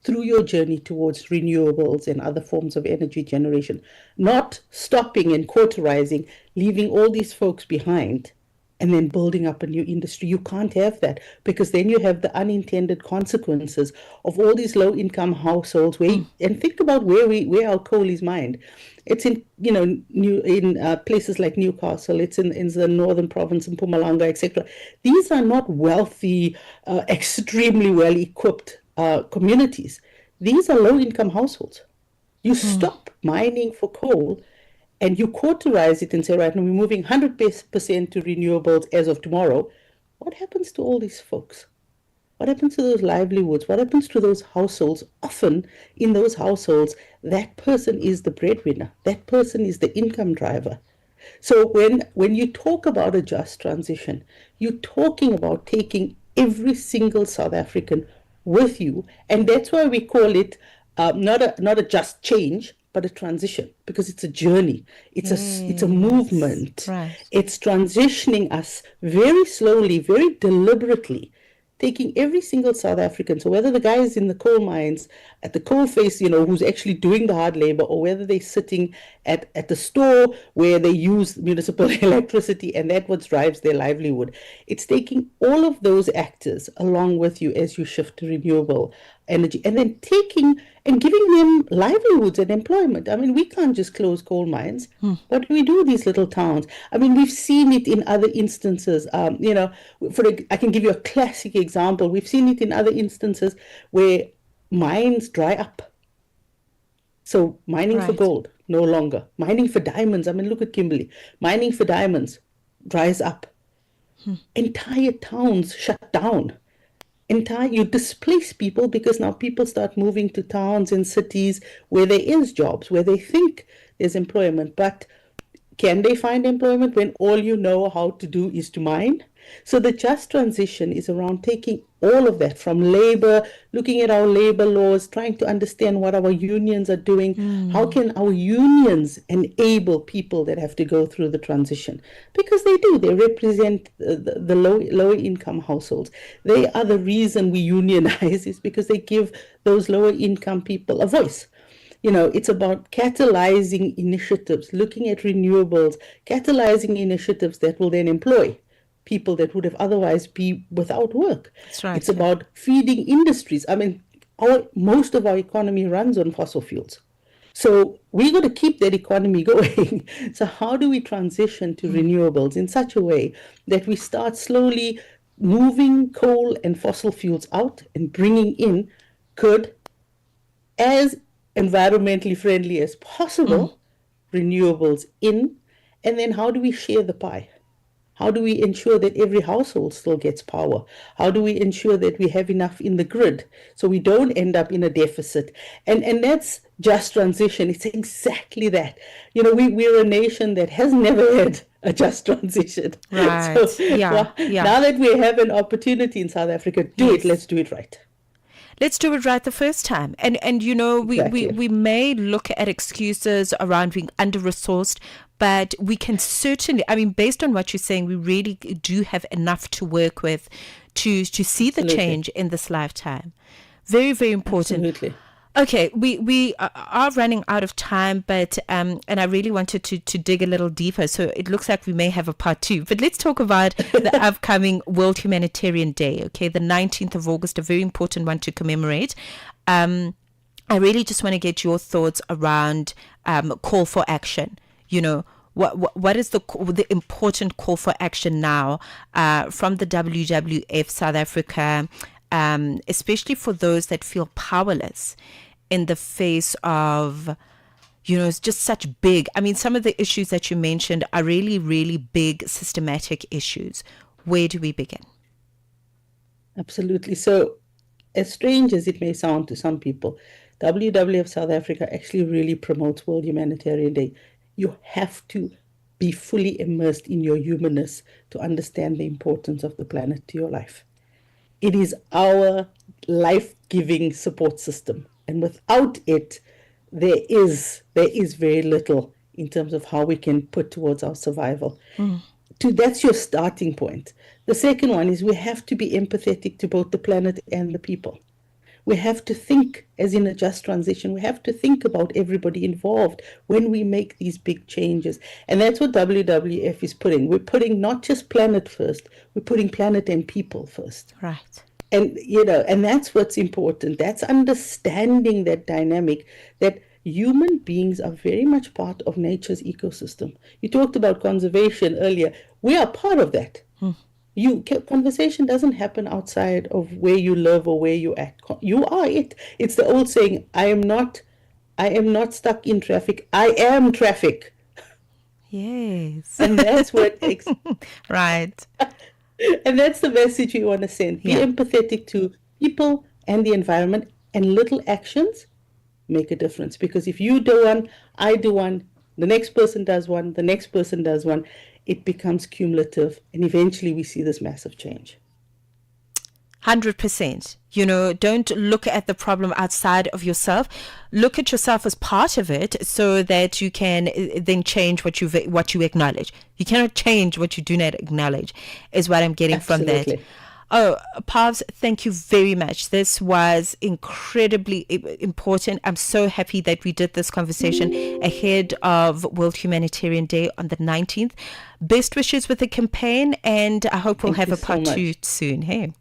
through your journey towards renewables and other forms of energy generation, not stopping and cauterizing, leaving all these folks behind and then building up a new industry. You can't have that, because then you have the unintended consequences of all these low-income households. And think about where our coal is mined. It's in places like Newcastle. It's in the northern province, in Mpumalanga, etc. These are not wealthy, extremely well-equipped communities. These are low-income households. You stop mining for coal and you cauterize it and say, right now we're moving 100% to renewables as of tomorrow. What happens to all these folks? What happens to those livelihoods? What happens to those households? Often in those households, that person is the breadwinner. That person is the income driver. So when you talk about a just transition, you're talking about taking every single South African with you, and that's why we call it not a just change, but a transition, because it's a journey. It's a movement. Right. It's transitioning us very slowly, very deliberately, taking every single South African. So whether the guy is in the coal mines, at the coal face, who's actually doing the hard labor, or whether they're sitting at the store where they use municipal electricity and that what drives their livelihood. It's taking all of those actors along with you as you shift to renewable energy, and then taking and giving them livelihoods and employment. I mean, we can't just close coal mines. What do we do with these little towns? I mean, we've seen it in other instances. I can give you a classic example. We've seen it in other instances where mines dry up. So mining for gold, no longer. Mining for diamonds. I mean, look at Kimberley. Mining for diamonds dries up. Entire towns shut down. You displace people because now people start moving to towns and cities where there is jobs, where they think there's employment. But can they find employment when all you know how to do is to mine? So the just transition is around taking all of that from labor, looking at our labor laws, trying to understand what our unions are doing. How can our unions enable people that have to go through the transition? Because they do. They represent the lower income households. They are the reason we unionize, is because they give those lower income people a voice. It's about catalyzing initiatives, looking at renewables, catalyzing initiatives that will then employ people that would have otherwise be without work. That's right. It's about feeding industries. I mean, most of our economy runs on fossil fuels. So we got to keep that economy going. So how do we transition to renewables in such a way that we start slowly moving coal and fossil fuels out and bringing in good, as environmentally friendly as possible, renewables in, and then how do we share the pie? How do we ensure that every household still gets power? How do we ensure that we have enough in the grid so we don't end up in a deficit? And that's just transition. It's exactly that. We're a nation that has never had a just transition. Right. Yeah. Now that we have an opportunity in South Africa, let's do it right. Let's do it right the first time. And Exactly. we may look at excuses around being under-resourced, but we can certainly, based on what you're saying, we really do have enough to work with to see the change in this lifetime. Very, very important. Absolutely. Okay, we are running out of time, but and I really wanted to dig a little deeper, so it looks like we may have a part 2. But let's talk about the upcoming World Humanitarian Day, okay, the 19th of August, a very important one to commemorate. I really just want to get your thoughts around call for action. What is the important call for action now from the WWF South Africa, especially for those that feel powerless in the face of, it's just such big, some of the issues that you mentioned are really, really big systematic issues. Where do we begin? Absolutely. So as strange as it may sound to some people, WWF South Africa actually really promotes World Humanitarian Day. You have to be fully immersed in your humanness to understand the importance of the planet to your life. It is our life-giving support system. And without it, there is very little in terms of how we can put towards our survival. That's your starting point. The second one is we have to be empathetic to both the planet and the people. We have to think, as in a just transition, we have to think about everybody involved when we make these big changes. And that's what WWF is putting. We're putting not just planet first, we're putting planet and people first. Right. And, and that's what's important. That's understanding that dynamic, that human beings are very much part of nature's ecosystem. You talked about conservation earlier. We are part of that. Conversation doesn't happen outside of where you live or where you act. You are it. It's the old saying, I am not stuck in traffic. I am traffic. Yes. And that's what right. And that's the message we want to send. Be empathetic to people and the environment, and little actions make a difference. Because if you do one, I do one, the next person does one, the next person does one. It becomes cumulative, and eventually we see this massive change. 100%. Don't look at the problem outside of yourself. Look at yourself as part of it, so that you can then change what you acknowledge. You cannot change what you do not acknowledge, is what I'm getting from that. Oh, Pavs, thank you very much. This was incredibly important. I'm so happy that we did this conversation ahead of World Humanitarian Day on the 19th. Best wishes with the campaign, and I hope we'll have a part 2 soon. Hey.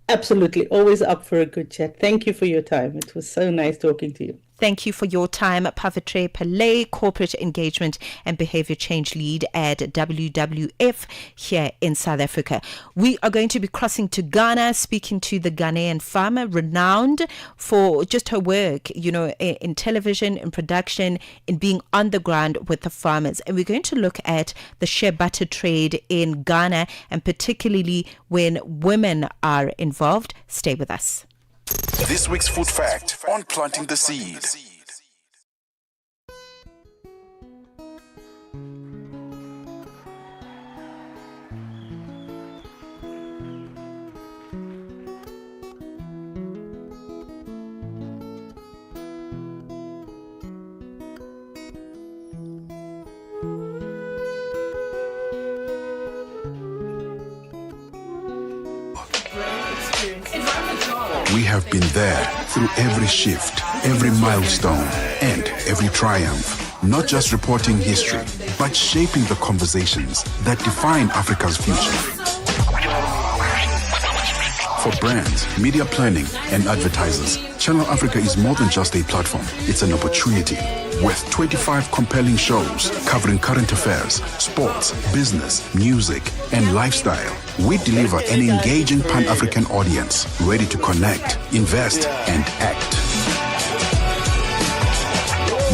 Absolutely. Always up for a good chat. Thank you for your time. It was so nice talking to you. Thank you for your time, Pavatre Pillay, Corporate Engagement and Behavior Change Lead at WWF here in South Africa. We are going to be crossing to Ghana, speaking to the Ghanaian farmer, renowned for just her work, in television, in production, in being on the ground with the farmers. And we're going to look at the shea butter trade in Ghana, and particularly when women are involved. Stay with us. This week's food fact on planting the seed. We have been there through every shift, every milestone, and every triumph. Not just reporting history, but shaping the conversations that define Africa's future. For brands, media planning, and advertisers, Channel Africa is more than just a platform. It's an opportunity. With 25 compelling shows covering current affairs, sports, business, music, and lifestyle, we deliver an engaging Pan-African audience ready to connect, invest, and act.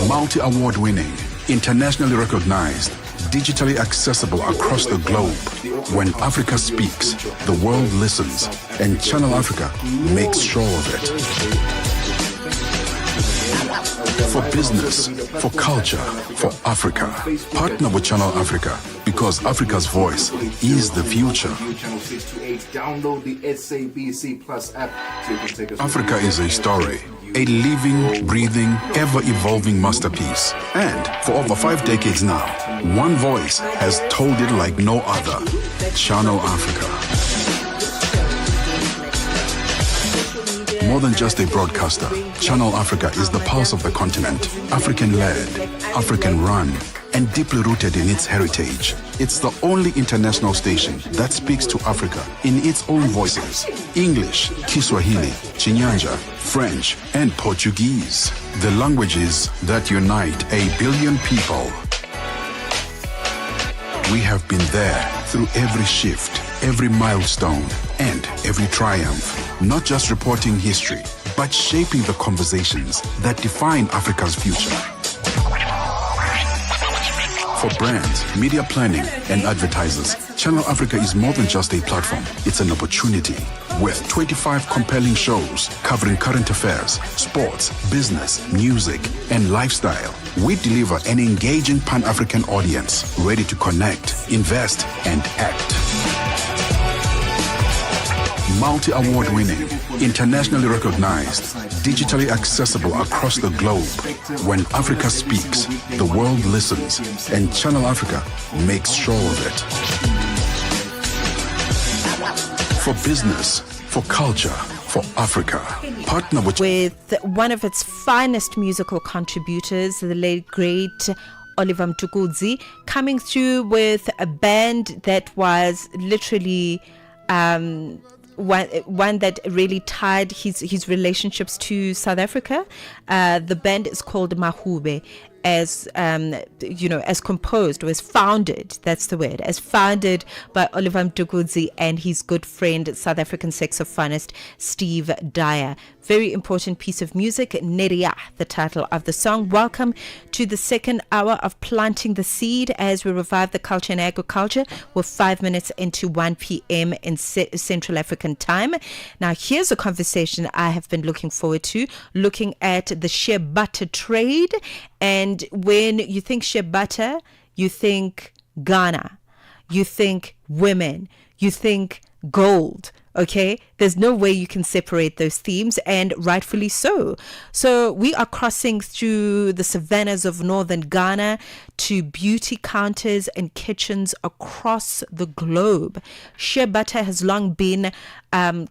Multi-award winning, internationally recognized, digitally accessible across the globe. When Africa speaks, the world listens, and Channel Africa makes sure of it. For business, for culture, for Africa. Partner with Channel Africa, because Africa's voice is the future. Download the SABC Plus app so you can take us. Africa is a story, a living, breathing, ever-evolving masterpiece. And for over 5 decades now, one voice has told it like no other. Channel Africa. More than just a broadcaster, Channel Africa is the pulse of the continent. African-led, African-run, and deeply rooted in its heritage. It's the only international station that speaks to Africa in its own voices. English, Kiswahili, Chinyanja, French, and Portuguese. The languages that unite 1 billion people. We have been there through every shift, every milestone, and every triumph. Not just reporting history, but shaping the conversations that define Africa's future. For brands, media planning, and advertisers, Channel Africa is more than just a platform. It's an opportunity. With 25 compelling shows covering current affairs, sports, business, music, and lifestyle, we deliver an engaging Pan-African audience ready to connect, invest, and act. Multi-award winning, internationally recognized, digitally accessible across the globe. When Africa speaks, the world listens, and Channel Africa makes sure of it. For business, for culture, for Africa, partner with one of its finest musical contributors, the late great Oliver Mtukudzi, coming through with a band that was literally one that really tied his relationships to South Africa. The band is called Mahube, as composed or as founded, that's the word, as founded by Oliver Mtukudzi and his good friend, South African saxophonist Steve Dyer. Very important piece of music, Neria, the title of the song. Welcome to the second hour of Planting the Seed as we revive the culture and agriculture. We're 5 minutes into 1 p.m. in Central African time. Now, here's a conversation I have been looking forward to, looking at the shea butter trade and And when you think shea butter, you think Ghana, you think women, you think gold. Okay, there's no way you can separate those themes, and rightfully so. So we are crossing through the savannas of northern Ghana to beauty counters and kitchens across the globe. Shea butter has long been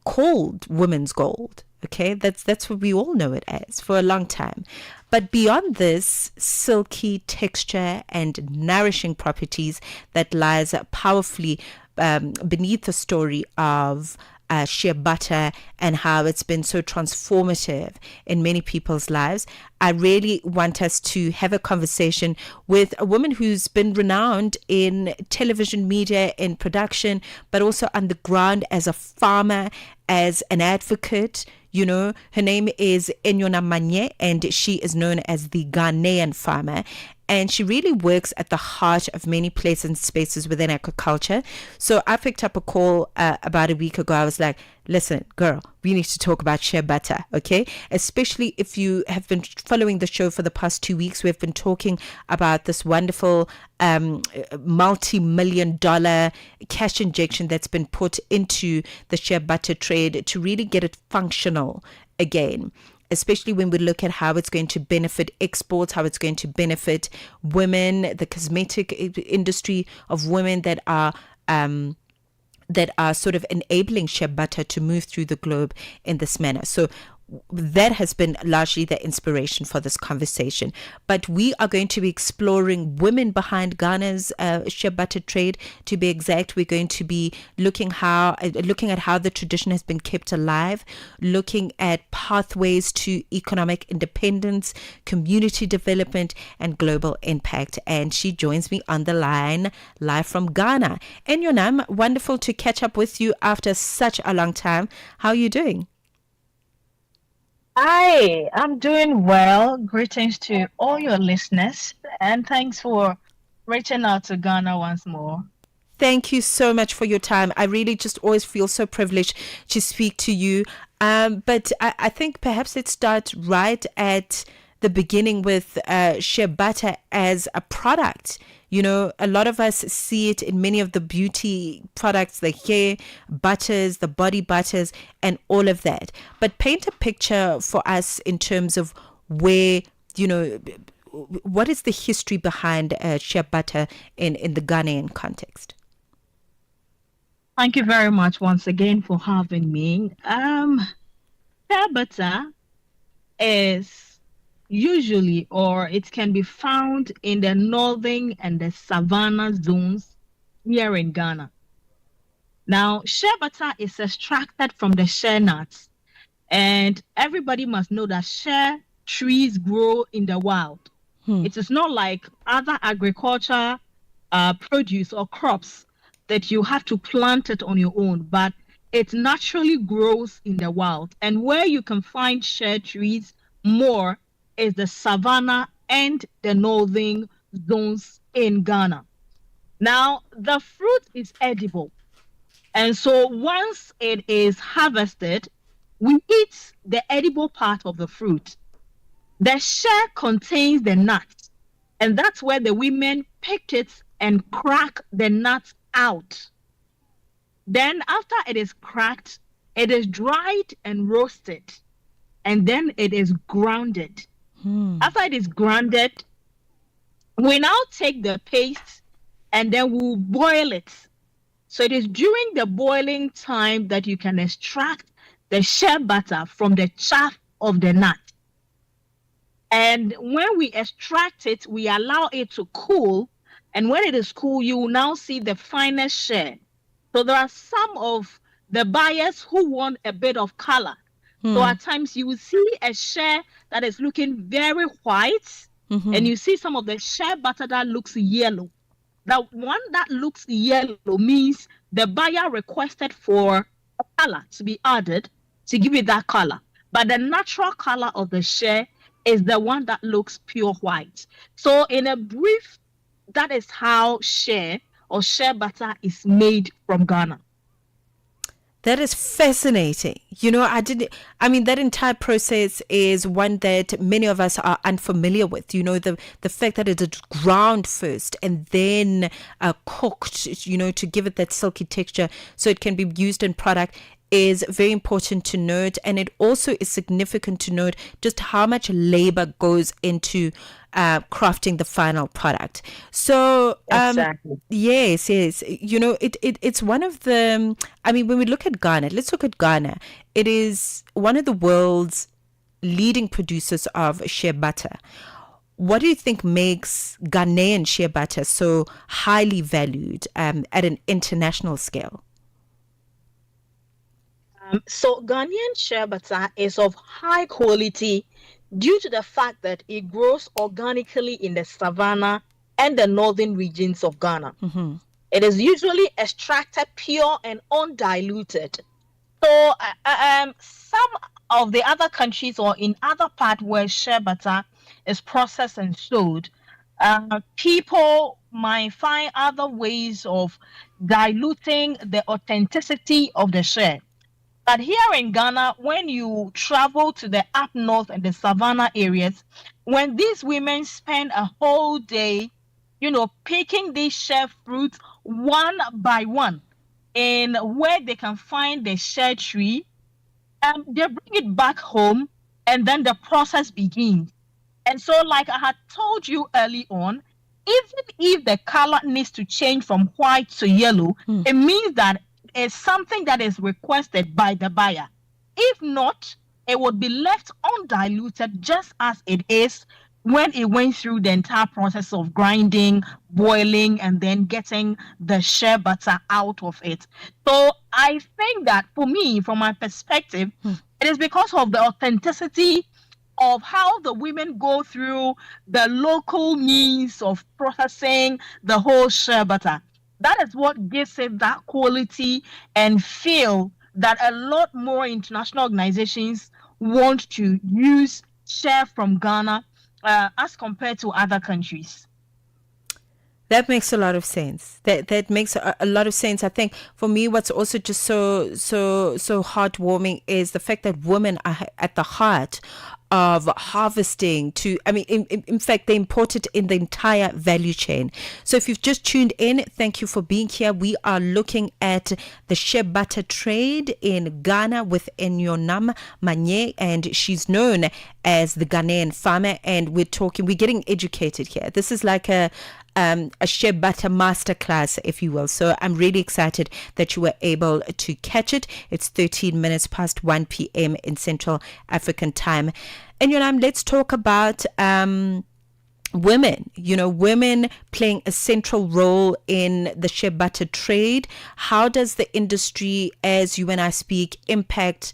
called women's gold. Okay, that's what we all know it as for a long time. But beyond this silky texture and nourishing properties that lies powerfully beneath the story of shea butter and how it's been so transformative in many people's lives, I really want us to have a conversation with a woman who's been renowned in television media, in production, but also on the ground as a farmer, as an advocate. You know, her name is Enyona Manye, and she is known as the Ghanaian farmer. And she really works at the heart of many places and spaces within agriculture. So I picked up a call about a week ago. I was like, listen, girl, we need to talk about shea butter, okay? Especially if you have been following the show for the past 2 weeks. We've been talking about this wonderful multi-million-dollar cash injection that's been put into the shea butter trade to really get it functional again, especially when we look at how it's going to benefit exports, how it's going to benefit women, the cosmetic industry of women that are sort of enabling shea butter to move through the globe in this manner. So that has been largely the inspiration for this conversation. But we are going to be exploring women behind Ghana's shea butter trade. To be exact, we're going to be looking at how the tradition has been kept alive, looking at pathways to economic independence, community development, and global impact. And she joins me on the line live from Ghana. Enyonam, wonderful to catch up with you after such a long time. How are you doing? Hi, I'm doing well. Greetings to all your listeners, and thanks for reaching out to Ghana once more. Thank you so much for your time. I really just always feel so privileged to speak to you. But I think perhaps let's start right at the beginning with shea butter as a product. You know, a lot of us see it in many of the beauty products, the hair butters, the body butters, and all of that. But paint a picture for us in terms of where, you know, what is the history behind shea butter in the Ghanaian context? Thank you very much once again for having me. Shea butter is usually, or it can be found in the northern and the savanna zones here in Ghana. Now, shea butter is extracted from the shea nuts, and everybody must know that shea trees grow in the wild. It is not like other agriculture produce or crops that you have to plant it on your own, but it naturally grows in the wild. And where you can find shea trees more is the savanna and the northern zones in Ghana. Now, the fruit is edible. And so once it is harvested, we eat the edible part of the fruit. The shell contains the nuts, and that's where the women pick it and crack the nuts out. Then after it is cracked, it is dried and roasted, and then it is grounded. After it is grounded, we now take the paste and then we'll boil it. So it is during the boiling time that you can extract the shea butter from the chaff of the nut. And when we extract it, we allow it to cool. And when it is cool, you will now see the finest shea. So there are some of the buyers who want a bit of color. So at times you will see a shea that is looking very white, and you see some of the shea butter that looks yellow. The one that looks yellow means the buyer requested for a color to be added to give it that color. But the natural color of the shea is the one that looks pure white. So in a brief, that is how shea or shea butter is made from Ghana. That is fascinating. I mean, that entire process is one that many of us are unfamiliar with. The fact that it is ground first and then cooked, to give it that silky texture so it can be used in product is very important to note. And it also is significant to note just how much labor goes into crafting the final product. So Exactly. yes, it's one of the, I mean, when we look at Ghana, let's look at Ghana. It is one of the world's leading producers of shea butter. What do you think makes Ghanaian shea butter so highly valued at an international scale? So Ghanaian shea butter is of high quality due to the fact that it grows organically in the savannah and the northern regions of Ghana. Mm-hmm. It is usually extracted pure and undiluted. So some of the other countries or in other parts where shea butter is processed and sold, people might find other ways of diluting the authenticity of the shea. But here in Ghana, when you travel to the up north and the savannah areas, when these women spend a whole day, picking these shea fruits one by one, and where they can find the shea tree, they bring it back home, and then the process begins. And so, like I had told you early on, even if the color needs to change from white to yellow, it means that it's something that is requested by the buyer. If not, it would be left undiluted just as it is when it went through the entire process of grinding, boiling, and then getting the shea butter out of it. So I think that for me, from my perspective, it is because of the authenticity of how the women go through the local means of processing the whole shea butter. That is what gives it that quality and feel that a lot more international organizations want to use shea from Ghana as compared to other countries. That makes a lot of sense. That makes a lot of sense. I think for me, what's also just so heartwarming is the fact that women are at the heart of harvesting in fact, they import it in the entire value chain. So if you've just tuned in, thank you for being here. We are looking at the shea butter trade in Ghana with Enyonam Manye, and she's known as the Ghanaian farmer, and we're getting educated here. This is like a shea butter masterclass, if you will. So I'm really excited that you were able to catch it. It's 13 minutes past 1 p.m. in Central African time. And let's talk about women. Women playing a central role in the shea butter trade. How does the industry, as you and I speak, impact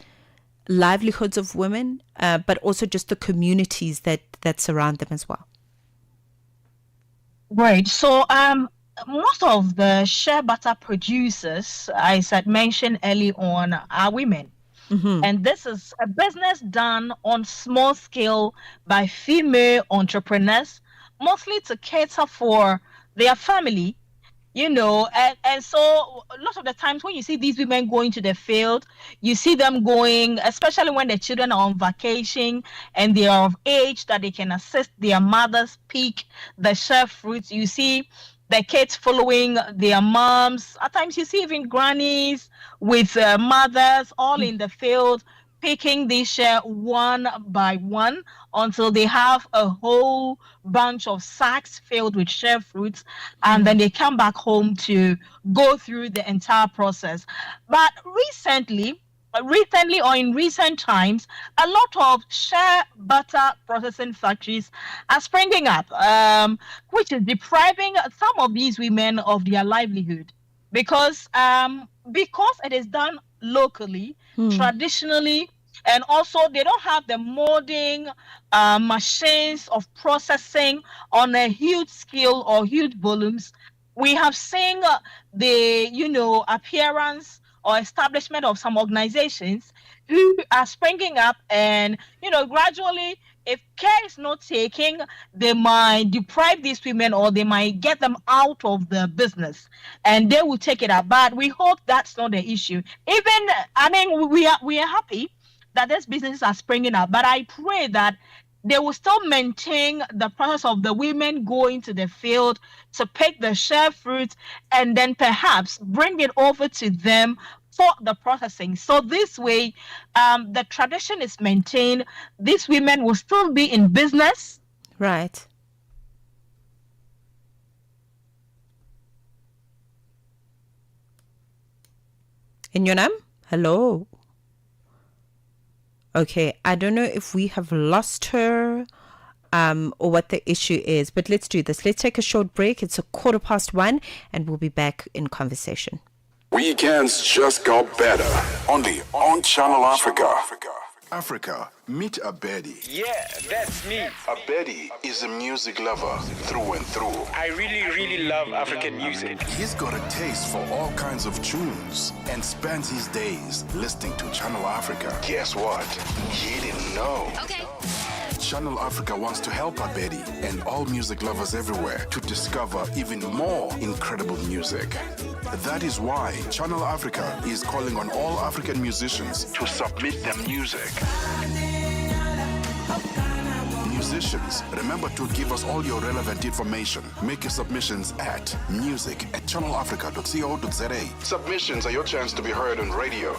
livelihoods of women, but also just the communities that surround them as well? Right. So most of the shea butter producers, as I mentioned early on, are women. Mm-hmm. And this is a business done on small scale by female entrepreneurs, mostly to cater for their family, and so a lot of the times when you see these women going to the field, you see them going, especially when the children are on vacation and they are of age that they can assist their mothers pick the shea fruits. You see the kids following their moms. At times you see even grannies with mothers all in the field picking these shea one by one until they have a whole bunch of sacks filled with shea fruits, and then they come back home to go through the entire process. But recently or in recent times, a lot of shea butter processing factories are springing up, which is depriving some of these women of their livelihood because it is done locally, traditionally, and also they don't have the molding machines of processing on a huge scale or huge volumes. We have seen the appearance or establishment of some organizations who are springing up and gradually if care is not taken, they might deprive these women or they might get them out of the business and they will take it up. But we hope that's not the issue. Even, I mean, we are happy that these businesses are springing up, but I pray that they will still maintain the process of the women going to the field to pick the share fruit and then perhaps bring it over to them for the processing. So this way, the tradition is maintained. These women will still be in business. Right. In your name? Hello. Okay, I don't know if we have lost her or what the issue is, but let's do this. Let's take a short break. It's 1:15 and we'll be back in conversation. Weekends just got better. Only on Channel Africa. Africa, meet Abedi. Yeah, that's me. Abedi is a music lover through and through. I really love African music. He's got a taste for all kinds of tunes and spends his days listening to Channel Africa. Guess what? He didn't know. Okay. Channel Africa wants to help Abedi and all music lovers everywhere to discover even more incredible music. That is why Channel Africa is calling on all African musicians to submit their music. Musicians, remember to give us all your relevant information. Make your submissions at music@channelafrica.co.za. Submissions are your chance to be heard on radio.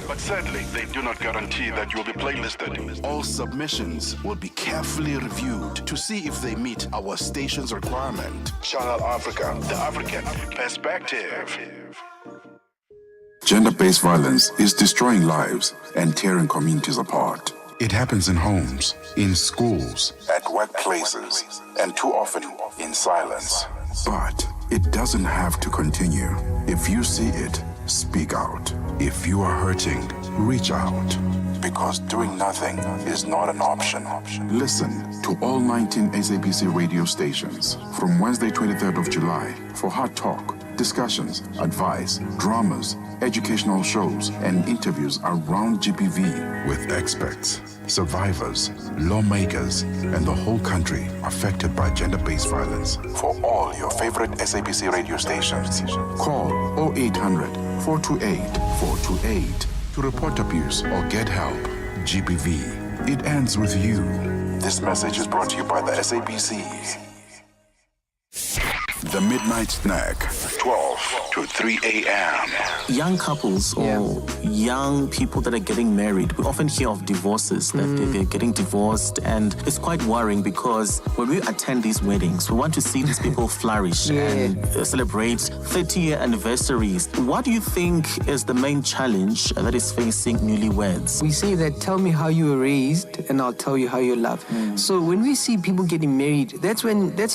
But sadly, they do not guarantee that you will be playlisted. All submissions will be carefully reviewed to see if they meet our station's requirement. Channel Africa, the African perspective. Gender-based violence is destroying lives and tearing communities apart. It happens in homes, in schools, at workplaces, and too often in silence. But it doesn't have to continue. If you see it, speak out. If you are hurting, reach out. Because doing nothing is not an option. Listen to all 19 SABC radio stations from Wednesday, 23rd of July for hard talk, discussions, advice, dramas, educational shows, and interviews around GBV with experts, survivors, lawmakers, and the whole country affected by gender-based violence. For all your favorite SABC radio stations, call 0800 428 428 to report abuse or get help. GBV, it ends with you. This message is brought to you by the SABC. The Midnight Snack, 12 to 3 a.m. Young couples or young people that are getting married, we often hear of divorces, that they're getting divorced, and it's quite worrying because when we attend these weddings, we want to see these people flourish and celebrate 30-year anniversaries. What do you think is the main challenge that is facing newlyweds? We say that tell me how you were raised and I'll tell you how you love. So when we see people getting married, that's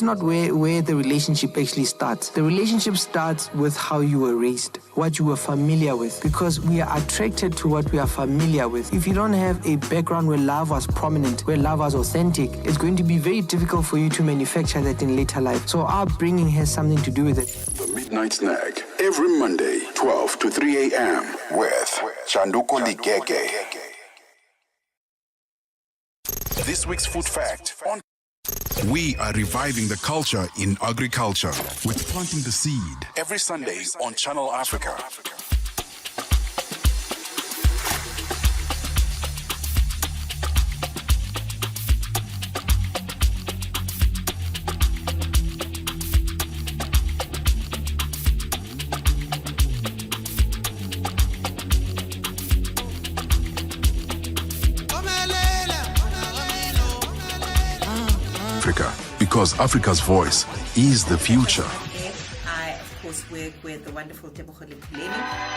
not where the relationship actually starts. The relationship starts with how you were raised, what you were familiar with, because we are attracted to what we are familiar with. If you don't have a background where love was prominent, where love was authentic, it's going to be very difficult for you to manufacture that in later life. So our upbringing has something to do with it. The Midnight Snack, every Monday, 12 to 3 a.m. with Chanduko Ligege. This week's food fact on. We are reviving the culture in agriculture with Planting the Seed every Sunday on Channel Africa. Africa, because Africa's voice is the future. I, of course, work with the wonderful Tebohole Puleni,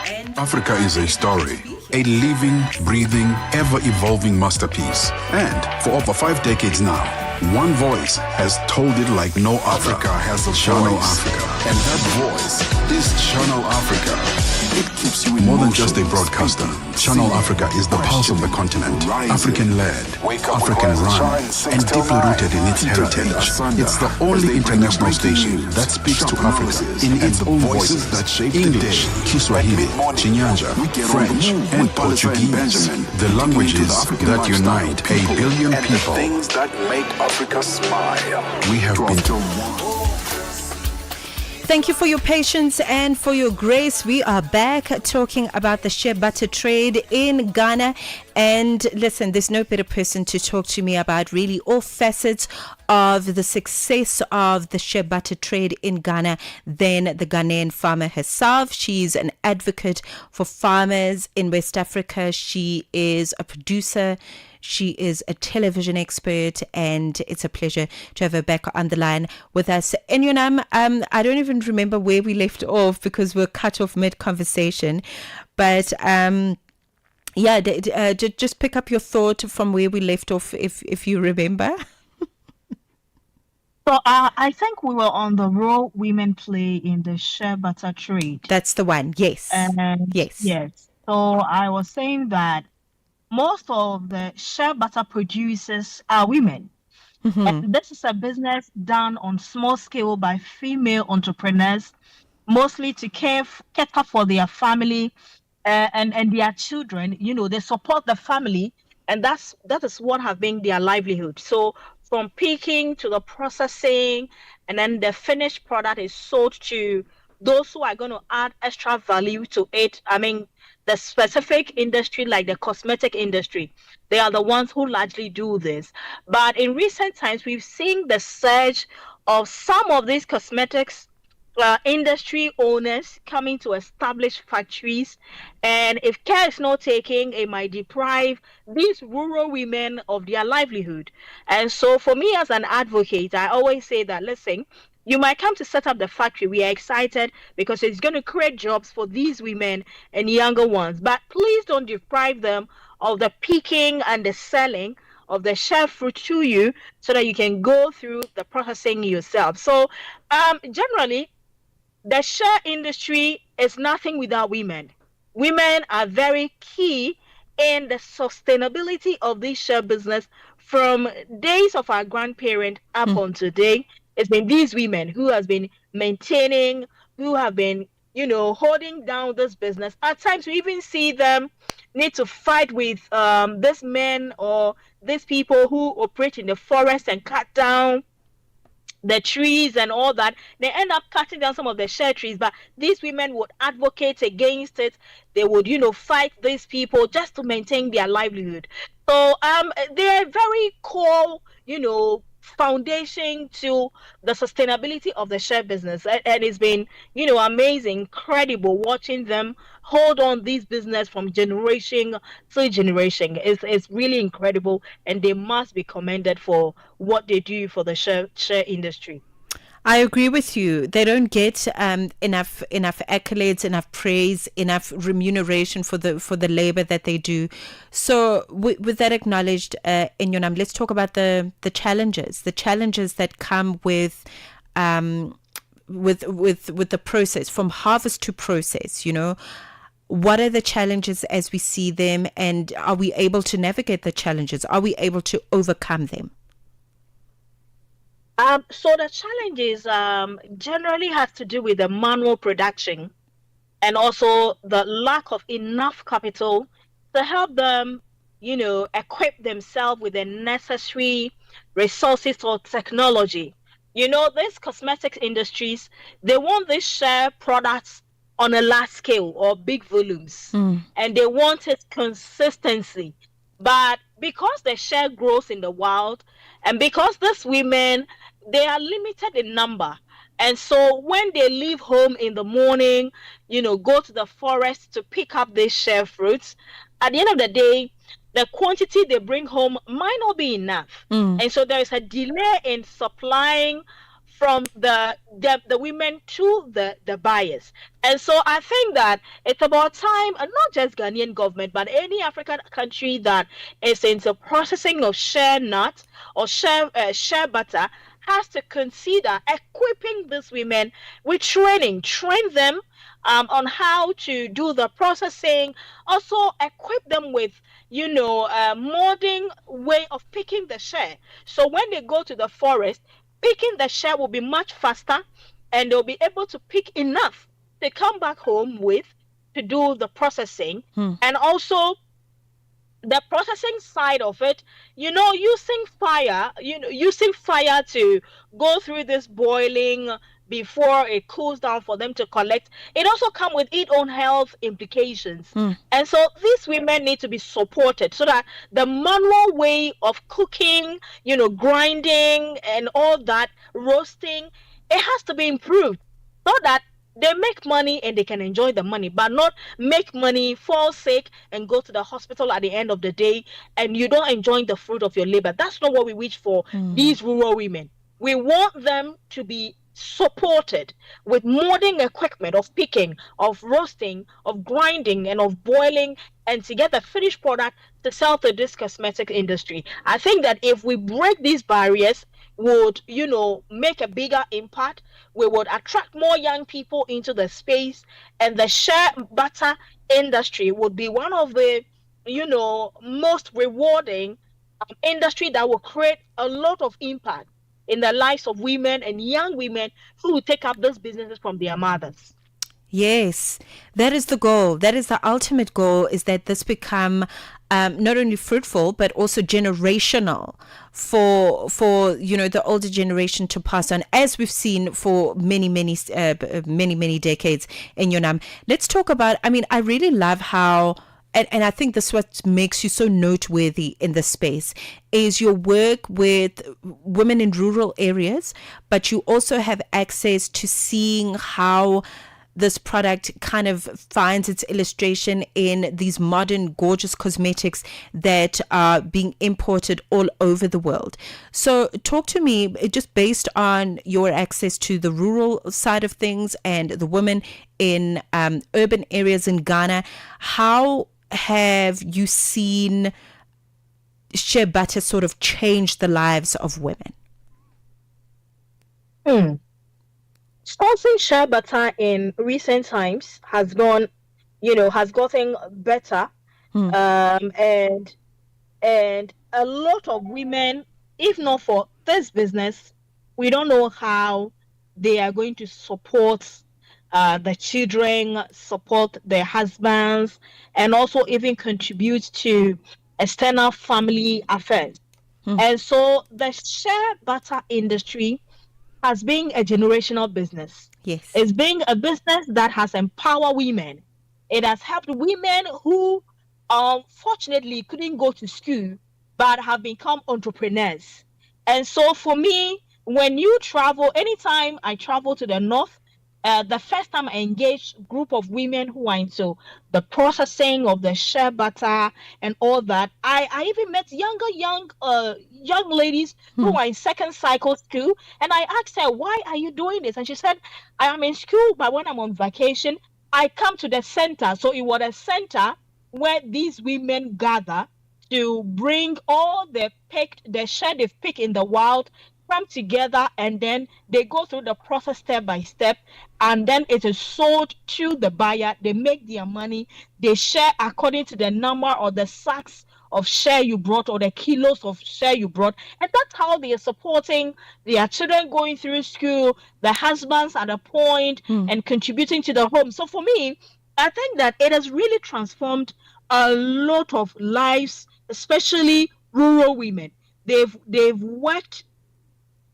and Africa is a story, a living, breathing, ever-evolving masterpiece. And for over 5 decades now, One voice has told it like no Africa has a Channel voice. Africa. And that voice is Channel Africa. It keeps you in More than motion, just a broadcaster, speaking, Channel singing, Africa is the pulse of the questioning, continent. rising. African-led, Wake up with African Rise and run, Shine, 6 and till deeply 9. rooted in its Peter and heritage. Asanda, It's the as only they bring you international breaking station news, that speaks to sharp Africa analysis, in and its the own voices voices: that shape the English, day. Kiswahili, Mid-morning, Chinyanja, we get on the French, move and with Palisa and Portuguese. Benjamin, The digging into languages the African that lifestyle, unite a people, billion and people. the things that make Africa smile. We have been Thank you for your patience and for your grace. We are back talking about the shea butter trade in Ghana. And listen, there's no better person to talk to me about really all facets of the success of the shea butter trade in Ghana than the Ghanaian farmer herself. She's an advocate for farmers in West Africa. She is a producer. She is a television expert, and it's a pleasure to have her back on the line with us. Enyonam, I don't even remember where we left off because we're cut off mid-conversation. But just pick up your thought from where we left off, if you remember. So I think we were on the role women play in the shea butter trade. That's the one, yes. Yes. So I was saying that most of the shea butter producers are women. And this is a business done on small scale by female entrepreneurs, mostly to cater for their family and their children. You know, they support the family, and that is what have been their livelihood. So from picking to the processing, and then the finished product is sold to those who are going to add extra value to it. I mean, the specific industry like the cosmetic industry, they are the ones who largely do this. But in recent times, we've seen the surge of some of these cosmetics industry owners coming to establish factories, and if care is not taken, it might deprive these rural women of their livelihood. And so for me as an advocate, I always say that, listen, you might come to set up the factory. We are excited because it's going to create jobs for these women and younger ones, but please don't deprive them of the picking and the selling of the shea fruit to you so that you can go through the processing yourself. So generally, the shea industry is nothing without women. Women are very key in the sustainability of this shea business from days of our grandparents up on today. It's been these women who has been maintaining, who have been, holding down this business. At times, we even see them need to fight with these men or these people who operate in the forest and cut down the trees and all that. They end up cutting down some of the shea trees, but these women would advocate against it. They would, fight these people just to maintain their livelihood. So they're very core, foundation to the sustainability of the shea business. And it's been, amazing, incredible watching them hold on this business from generation to generation. It's really incredible, and they must be commended for what they do for the shea industry. I agree with you. They don't get enough accolades, enough praise, enough remuneration for the labor that they do. So with that acknowledged, Enyonam, let's talk about the challenges that come with the process from harvest to process. What are the challenges as we see them, and are we able to navigate the challenges? Are we able to overcome them? So the challenges generally has to do with the manual production and also the lack of enough capital to help them, equip themselves with the necessary resources or technology. These cosmetics industries, they want these shea products on a large scale or big volumes, and they want it consistency. But because the shea grows in the wild, and because these women, they are limited in number, and so when they leave home in the morning, go to the forest to pick up these shea fruits, at the end of the day, the quantity they bring home might not be enough. And so there is a delay in supplying from the women to the buyers. And so I think that it's about time, and not just Ghanaian government, but any African country that is into processing of shea nut or shea butter has to consider equipping these women with training, train them on how to do the processing, also equip them with, a modern way of picking the shea. So when they go to the forest, picking the shea will be much faster, and they'll be able to pick enough to come back home with to do the processing. And also the processing side of it, using fire to go through this boiling before it cools down for them to collect, it also come with its own health implications. And so these women need to be supported so that the manual way of cooking, grinding and all that, roasting, it has to be improved so that they make money and they can enjoy the money, but not make money, fall sick, and go to the hospital at the end of the day, and you don't enjoy the fruit of your labor. That's not what we wish for these rural women. We want them to be supported with modern equipment of picking, of roasting, of grinding, and of boiling, and to get the finished product to sell to this cosmetic industry. I think that if we break these barriers, would make a bigger impact. We would attract more young people into the space, and the shea butter industry would be one of the most rewarding industry that will create a lot of impact in the lives of women and young women who will take up those businesses from their mothers. Yes, that is the goal. That is the ultimate goal, is that this become not only fruitful, but also generational for the older generation to pass on, as we've seen for many decades in Yonam. Let's talk about, I really love how, and I think this is what makes you so noteworthy in this space, is your work with women in rural areas, but you also have access to seeing how this product kind of finds its illustration in these modern, gorgeous cosmetics that are being imported all over the world. So talk to me, just based on your access to the rural side of things and the women in urban areas in Ghana, how have you seen shea butter sort of change the lives of women? Sourcing shea butter in recent times has gotten better, and a lot of women, if not for this business, we don't know how they are going to support the children, support their husbands, and also even contribute to external family affairs. And so the shea butter industry has been a generational business. Yes. It's being a business that has empowered women. It has helped women who fortunately couldn't go to school but have become entrepreneurs. And so for me, when you travel, anytime I travel to the north, the first time I engaged a group of women who are into the processing of the shea butter and all that, I even met young ladies who are in second cycle school, and I asked her, why are you doing this? And she said, I am in school, but when I'm on vacation, I come to the center. So it was a center where these women gather to bring all the shea they've picked in the wild, come together, and then they go through the process step by step, and then it is sold to the buyer. They make their money. They share according to the number or the sacks of shea you brought or the kilos of shea you brought, and that's how they are supporting their children going through school, the husbands at a point, and contributing to the home. So for me, I think that it has really transformed a lot of lives, especially rural women. They've worked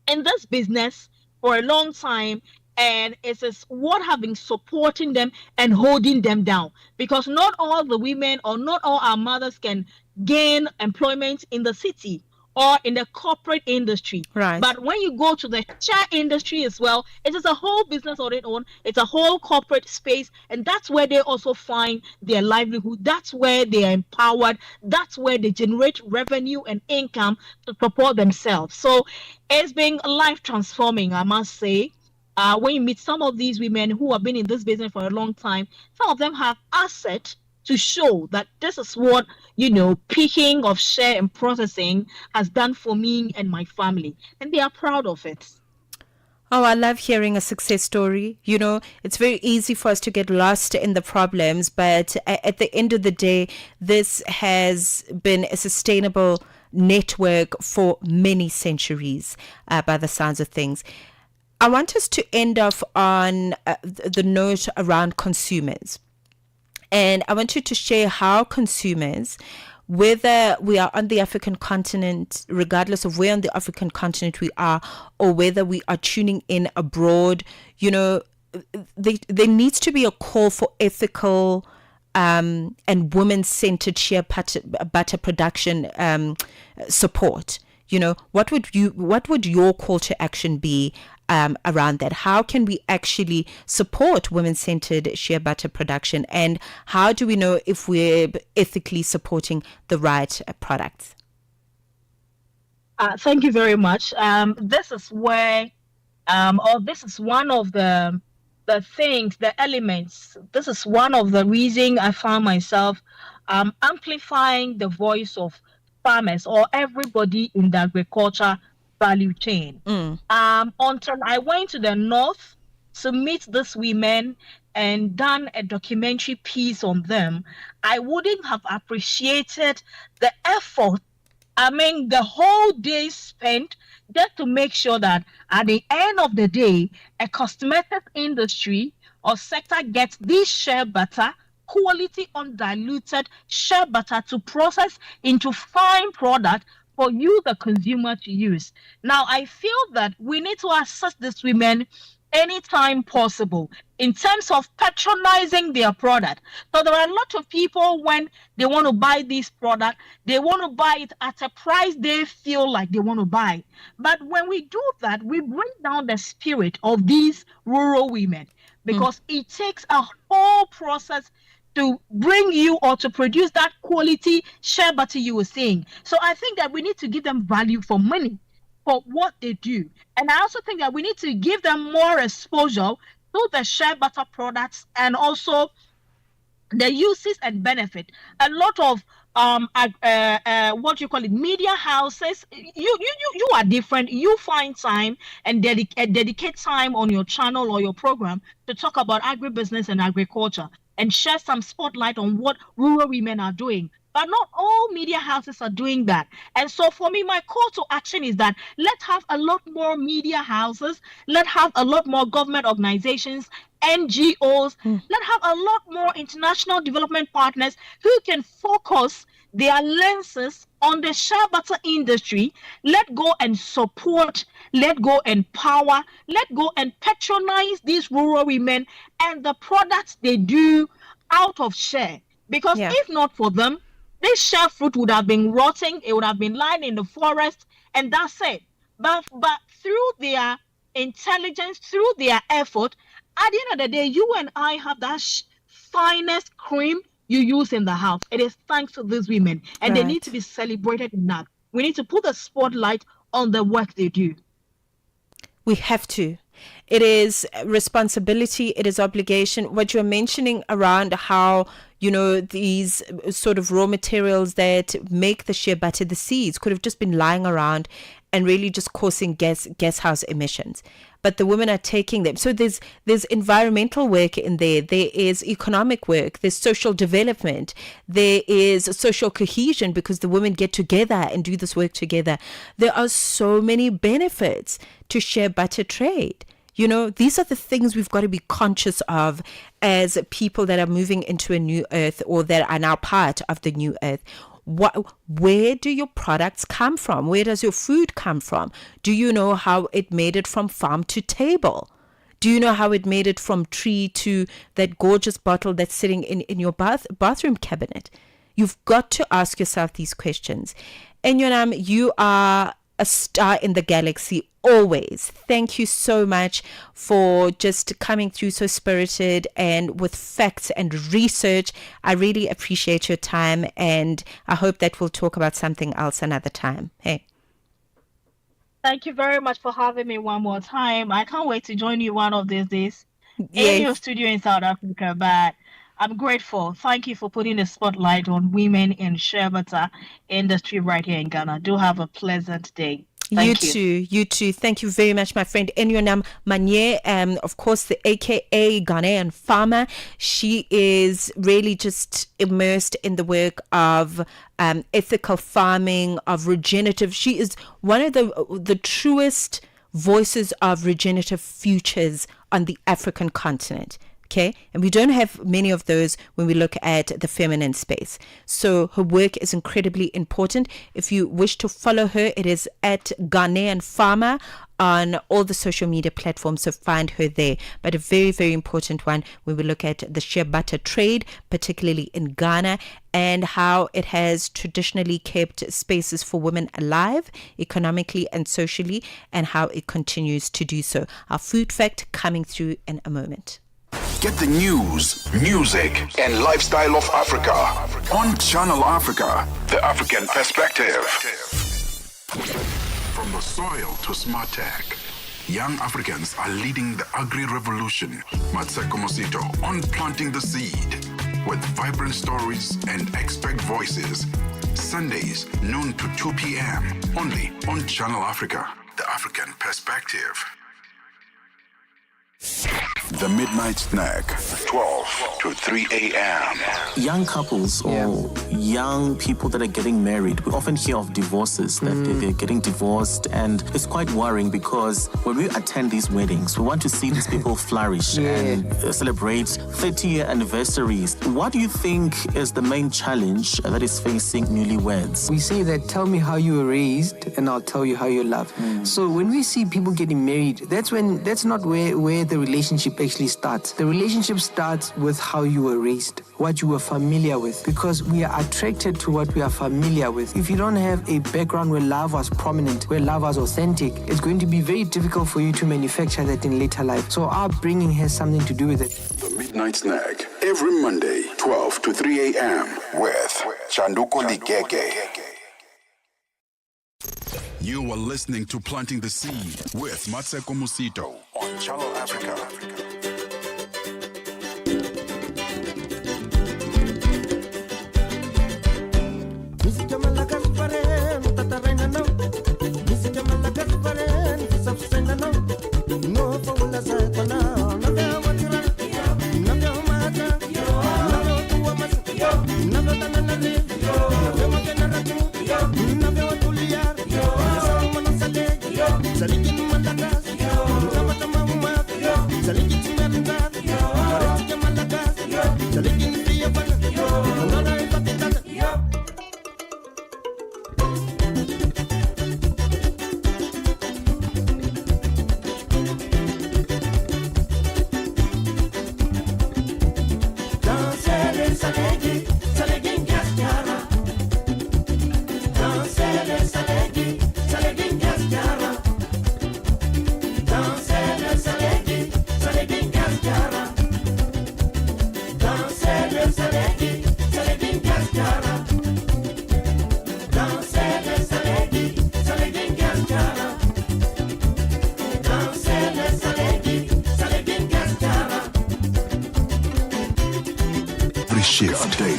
in this business for a long time, and it is what have been supporting them and holding them down, because not all the women or not all our mothers can gain employment in the city or in the corporate industry. Right. But when you go to the share industry as well, it is a whole business on its own. It's a whole corporate space, and that's where they also find their livelihood. That's where they are empowered. That's where they generate revenue and income to support themselves. So it's been life transforming, I must say. When you meet some of these women who have been in this business for a long time, some of them have assets to show that this is what, picking of share and processing has done for me and my family. And they are proud of it. Oh, I love hearing a success story. It's very easy for us to get lost in the problems, but at the end of the day, this has been a sustainable network for many centuries, by the sounds of things. I want us to end off on the note around consumers. And I want you to share how consumers, whether we are on the African continent, regardless of where on the African continent we are, or whether we are tuning in abroad, there needs to be a call for ethical and women-centered shea butter production support. What would your call to action be around that? How can we actually support women-centered shea butter production, and how do we know if we're ethically supporting the right products? Thank you very much. This is where, this is one of the things, the elements. This is one of the reasons I found myself amplifying the voice of farmers or everybody in the agriculture value chain. Until I went to the north to meet these women and done a documentary piece on them, I wouldn't have appreciated the effort. The whole day spent just to make sure that at the end of the day, a cosmetic industry or sector gets this shea butter, quality undiluted shea butter, to process into fine product for you, the consumer, to use. Now, I feel that we need to assist these women anytime possible in terms of patronizing their product. So there are a lot of people, when they want to buy this product, they want to buy it at a price they feel like they want to buy. But when we do that, we bring down the spirit of these rural women, because it takes a whole process to bring you or to produce that quality shea butter you were saying. So I think that we need to give them value for money for what they do. And I also think that we need to give them more exposure to the shea butter products and also the uses and benefit. A lot of media houses, you are different. You find time and dedicate time on your channel or your program to talk about agribusiness and agriculture and share some spotlight on what rural women are doing. But not all media houses are doing that. And so for me, my call to action is that let's have a lot more media houses, let's have a lot more government organizations, NGOs, let's have a lot more international development partners who can focus their lenses on the shea butter industry. Let go and support, let go and empower, let go and patronize these rural women and the products they do out of shea. Because if not for them, this shea fruit would have been rotting, it would have been lying in the forest, and that's it. But through their intelligence, through their effort, at the end of the day, you and I have that finest cream you use in the house. It is thanks to these women, and they need to be celebrated in that. We need to put the spotlight on the work they do. We have to. It is responsibility, it is obligation. What you're mentioning around how, these sort of raw materials that make the shea butter, the seeds, could have just been lying around and really just causing gas house emissions. But the women are taking them. So there's environmental work in there. There is economic work. There's social development. There is social cohesion because the women get together and do this work together. There are so many benefits to shea butter trade. These are the things we've got to be conscious of as people that are moving into a new earth or that are now part of the new earth. Where do your products come from? Where does your food come from? Do you know how it made it from farm to table? Do you know how it made it from tree to that gorgeous bottle that's sitting in your bathroom cabinet? You've got to ask yourself these questions. Enyonam, you are a star in the galaxy always. Thank you so much for just coming through so spirited and with facts and research. I really appreciate your time, and I hope that we'll talk about something else another time. Hey. Thank you very much for having me one more time. I can't wait to join you one of these days in Yes. your studio in South Africa, but I'm grateful. Thank you for putting the spotlight on women in shea butter industry right here in Ghana. Do have a pleasant day. Thank you. You too. Thank you very much, my friend Enyonam Manye, of course, the AKA Ghanaian farmer. She is really just immersed in the work of ethical farming, of regenerative. She is one of the truest voices of regenerative futures on the African continent. Okay, and we don't have many of those when we look at the feminine space. So her work is incredibly important. If you wish to follow her, it is at Ghanaian Farmer on all the social media platforms, so find her there. But a very, very important one when we look at the shea butter trade, particularly in Ghana, and how it has traditionally kept spaces for women alive economically and socially, and how it continues to do so. Our food fact coming through in a moment. Get the news, music, and lifestyle of Africa on Channel Africa, the African perspective. From the soil to smart tech, young Africans are leading the agri-revolution. Mmatseko Mosito on Planting the Seed with vibrant stories and expert voices. Sundays, noon to 2 p.m. only on Channel Africa, the African perspective. The Midnight Snack, 12 to 3 a.m. Young couples or young people that are getting married, we often hear of divorces, that they're getting divorced, and it's quite worrying because when we attend these weddings, we want to see these people flourish and celebrate 30-year anniversaries. What do you think is the main challenge that is facing newlyweds? We say that tell me how you were raised and I'll tell you how you love. So when we see people getting married, that's not where the relationship actually starts. The relationship starts with how you were raised, what you were familiar with, because we are attracted to what we are familiar with. If you don't have a background where love was prominent, where love was authentic, it's going to be very difficult for you to manufacture that in later life. So our upbringing has something to do with it. The Midnight Snack, every Monday, 12 to 3 a.m. with Chanduko Ligege. You are listening to Planting the Seed with Mmatseko Mosito on Channel Africa.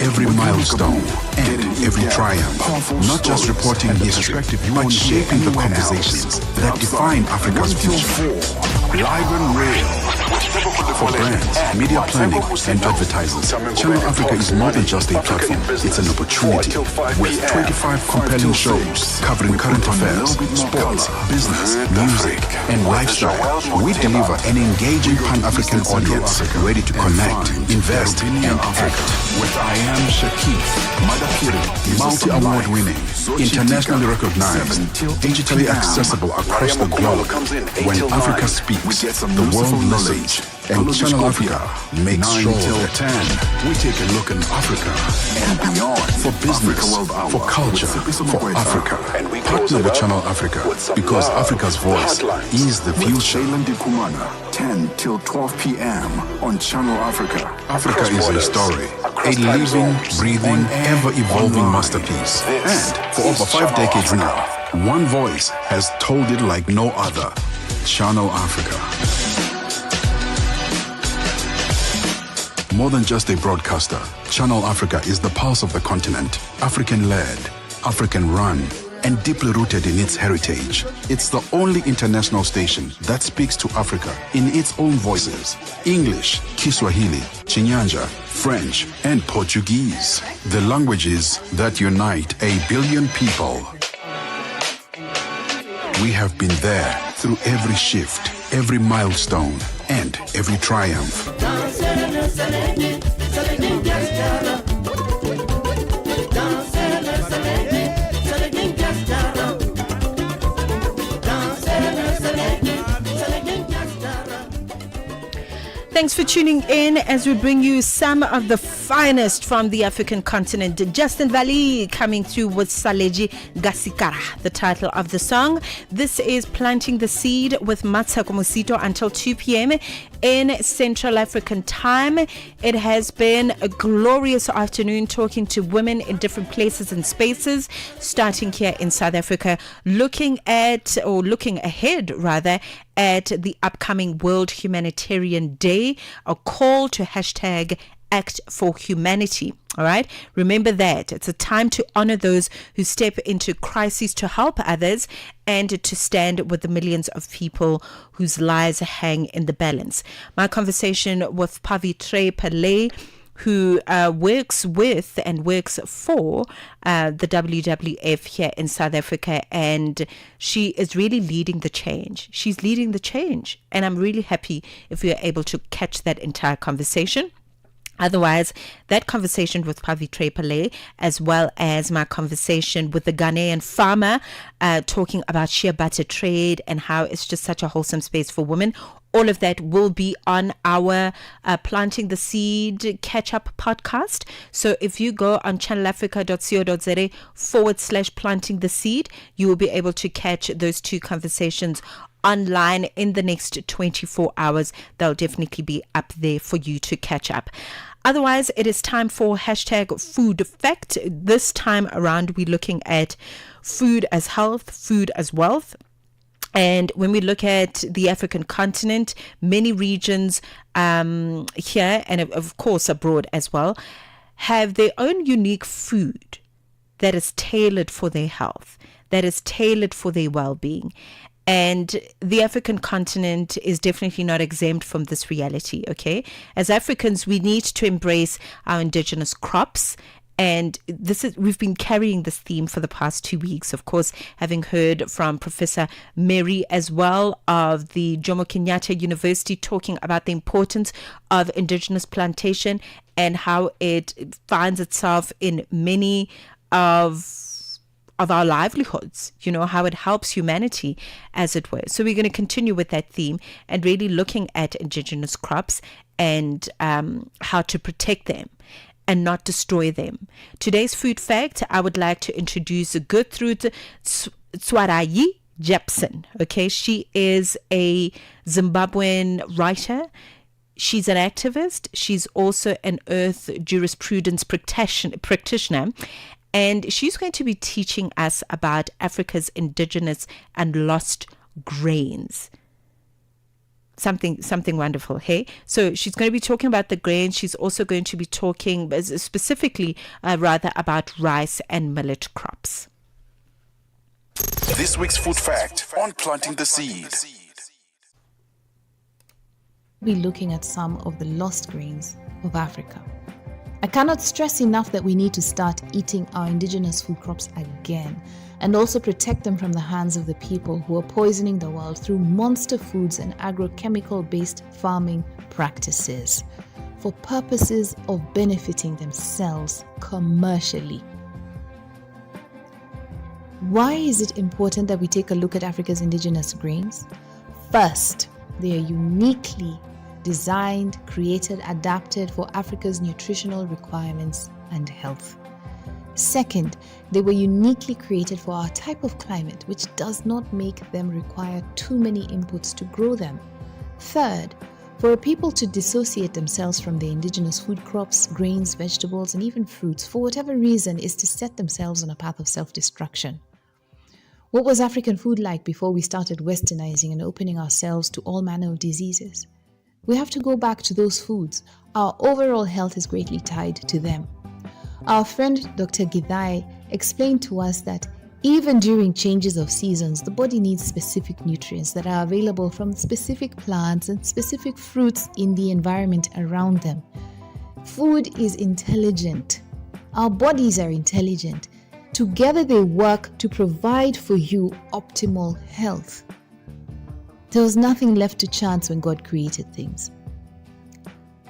Every milestone and every triumph. Not just reporting history, but shaping the conversations that define Africa's future. Live and real. For brands, media planning, and advertisers, Channel Africa is more than just a platform. It's an opportunity. With 25 compelling shows covering current affairs, sports, business, music, and lifestyle, we deliver an engaging Pan-African audience ready to connect, invest, and act. With I Am Shakif, Madapiri, multi-award winning, internationally recognized, digitally accessible across the globe. When Africa speaks, the world listens. And Channel Africa makes 9 sure till that 10. We take a look in Africa and beyond. for business, for culture, for Africa. And we Partner with Channel Africa because Africa's voice is the future. Shailen Dikumana, 10 till 12 p.m. on Channel Africa. Africa is a story, a living, breathing, ever-evolving masterpiece. And for over 5 decades now, one voice has told it like no other. Channel Africa. More than just a broadcaster, Channel Africa is the pulse of the continent, African-led, African-run, and deeply rooted in its heritage. It's the only international station that speaks to Africa in its own voices: English, Kiswahili, Chinyanja, French, and Portuguese. The languages that unite 1 billion people. We have been there through every shift, every milestone, and every triumph. Thanks for tuning in as we bring you some of the finest from the African continent. Justin Valley coming through with Saleji Gasikara, the title of the song. This is Planting the Seed with Mmatseko Mosito until 2 p.m. in Central African time. It has been a glorious afternoon talking to women in different places and spaces, starting here in South Africa, looking ahead at the upcoming World Humanitarian Day, a call to hashtag Act for Humanity. All right. Remember that it's a time to honor those who step into crises to help others and to stand with the millions of people whose lives hang in the balance. My conversation with Pavitre Pillay, who works with and works for the WWF here in South Africa, and she is really leading the change. She's leading the change, and I'm really happy if we are able to catch that entire conversation. Otherwise, that conversation with Pavitre Pillay, as well as my conversation with the Ghanaian farmer talking about shea butter trade and how it's just such a wholesome space for women, all of that will be on our Planting the Seed catch-up podcast. So if you go on channelafrica.co.za/planting the seed, you will be able to catch those two conversations online in the next 24 hours. They'll definitely be up there for you to catch up. Otherwise, it is time for hashtag Food Fact. This time around, we're looking at food as health, food as wealth. And when we look at the African continent, many regions here and of course abroad as well have their own unique food that is tailored for their health, that is tailored for their well-being. And the African continent is definitely not exempt from this reality, okay? As Africans, we need to embrace our indigenous crops. And we've been carrying this theme for the past 2 weeks, of course, having heard from Professor Mary as well of the Jomo Kenyatta University talking about the importance of indigenous plantation and how it finds itself in many of our livelihoods, how it helps humanity, as it were. So we're going to continue with that theme and really looking at indigenous crops and how to protect them and not destroy them. Today's food fact, I would like to introduce Gertrude Tswarayi Jepson. Okay, she is a Zimbabwean writer. She's an activist. She's also an earth jurisprudence practitioner. And she's going to be teaching us about Africa's indigenous and lost grains. Something wonderful, hey? So she's going to be talking about the grains. She's also going to be talking specifically about rice and millet crops. This week's food fact on Planting the Seed. We'll be looking at some of the lost grains of Africa. I cannot stress enough that we need to start eating our indigenous food crops again and also protect them from the hands of the people who are poisoning the world through monster foods and agrochemical-based farming practices for purposes of benefiting themselves commercially. Why is it important that we take a look at Africa's indigenous grains? First, they are uniquely designed, created, adapted for Africa's nutritional requirements and health. Second, they were uniquely created for our type of climate, which does not make them require too many inputs to grow them. Third, for a people to dissociate themselves from their indigenous food crops, grains, vegetables, and even fruits, for whatever reason, is to set themselves on a path of self-destruction. What was African food like before we started westernizing and opening ourselves to all manner of diseases? We have to go back to those foods. Our overall health is greatly tied to them. Our friend Dr. Gidai explained to us that even during changes of seasons, the body needs specific nutrients that are available from specific plants and specific fruits in the environment around them. Food is intelligent. Our bodies are intelligent. Together they work to provide for you optimal health. There was nothing left to chance when God created things.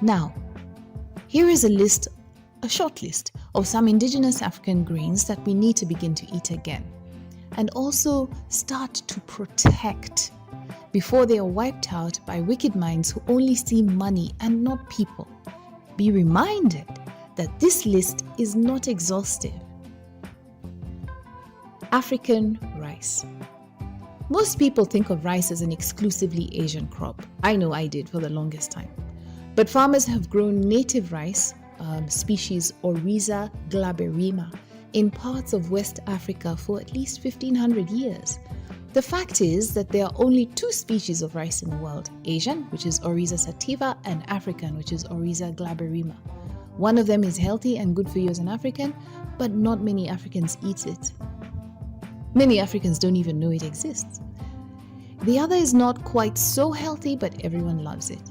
Now, here is a short list of some indigenous African grains that we need to begin to eat again, and also start to protect before they are wiped out by wicked minds who only see money and not people. Be reminded that this list is not exhaustive. African rice. Most people think of rice as an exclusively Asian crop. I know I did for the longest time. But farmers have grown native rice, species Oryza glaberrima, in parts of West Africa for at least 1500 years. The fact is that there are only two species of rice in the world, Asian, which is Oryza sativa, and African, which is Oryza glaberrima. One of them is healthy and good for you as an African, but not many Africans eat it. Many Africans don't even know it exists. The other is not quite so healthy, but everyone loves it.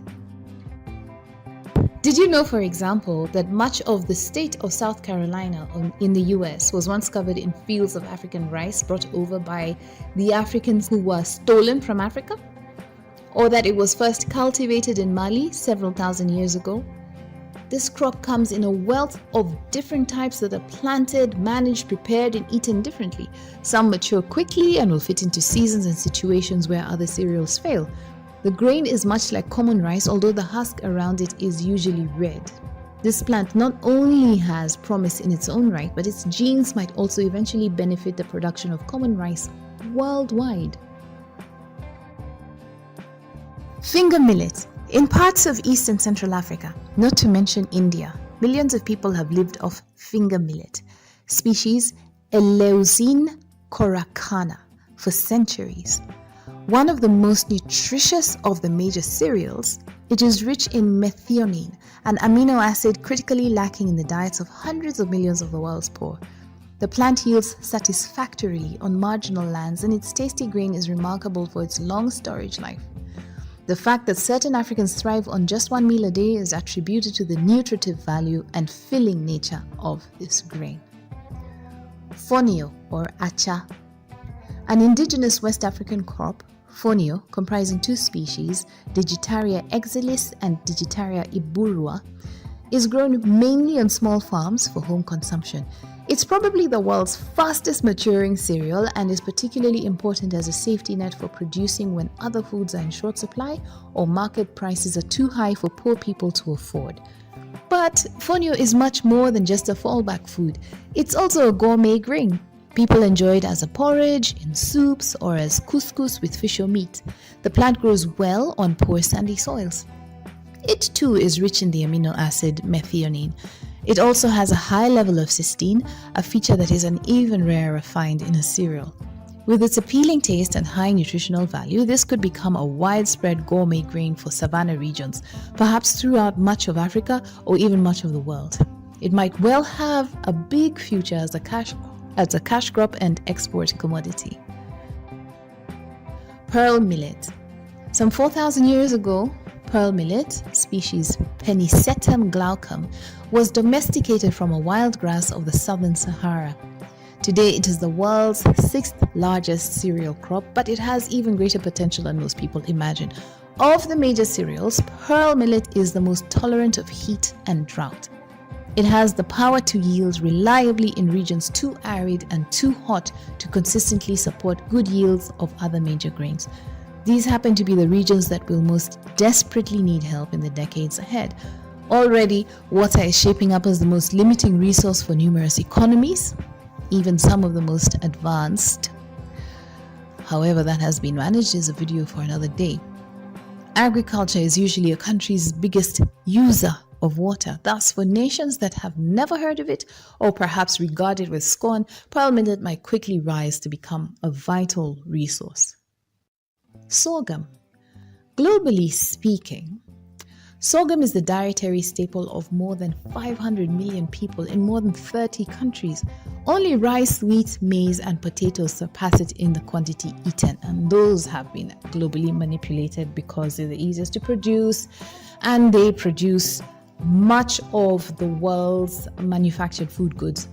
Did you know, for example, that much of the state of South Carolina in the US was once covered in fields of African rice brought over by the Africans who were stolen from Africa? Or that it was first cultivated in Mali several thousand years ago? This crop comes in a wealth of different types that are planted, managed, prepared, and eaten differently. Some mature quickly and will fit into seasons and situations where other cereals fail. The grain is much like common rice, although the husk around it is usually red. This plant not only has promise in its own right, but its genes might also eventually benefit the production of common rice worldwide. Finger millet. In parts of East and Central Africa, not to mention India, millions of people have lived off finger millet, species Eleusine coracana, for centuries. One of the most nutritious of the major cereals, it is rich in methionine, an amino acid critically lacking in the diets of hundreds of millions of the world's poor. The plant yields satisfactorily on marginal lands, and its tasty grain is remarkable for its long storage life. The fact that certain Africans thrive on just one meal a day is attributed to the nutritive value and filling nature of this grain. Fonio, or acha. An indigenous West African crop, fonio, comprising two species, Digitaria exilis and Digitaria iburua, is grown mainly on small farms for home consumption. It's probably the world's fastest maturing cereal and is particularly important as a safety net for producing when other foods are in short supply or market prices are too high for poor people to afford. But fonio is much more than just a fallback food. It's also a gourmet grain. People enjoy it as a porridge, in soups, or as couscous with fish or meat. The plant grows well on poor sandy soils. It too is rich in the amino acid methionine. It also has a high level of cysteine, a feature that is an even rarer find in a cereal. With its appealing taste and high nutritional value, this could become a widespread gourmet grain for savanna regions, perhaps throughout much of Africa or even much of the world. It might well have a big future as a cash crop and export commodity. Pearl millet. Some 4,000 years ago, pearl millet, species Pennisetum glaucum, was domesticated from a wild grass of the southern Sahara. Today it is the world's 6th largest cereal crop, but it has even greater potential than most people imagine. Of the major cereals, pearl millet is the most tolerant of heat and drought. It has the power to yield reliably in regions too arid and too hot to consistently support good yields of other major grains. These happen to be the regions that will most desperately need help in the decades ahead. Already, water is shaping up as the most limiting resource for numerous economies, even some of the most advanced. However, that has been managed is a video for another day. Agriculture is usually a country's biggest user of water. Thus, for nations that have never heard of it or perhaps regard it with scorn, pearl millet might quickly rise to become a vital resource. Sorghum. Globally speaking, sorghum is the dietary staple of more than 500 million people in more than 30 countries. Only rice, wheat, maize, and potatoes surpass it in the quantity eaten, and those have been globally manipulated because they're the easiest to produce, and they produce much of the world's manufactured food goods.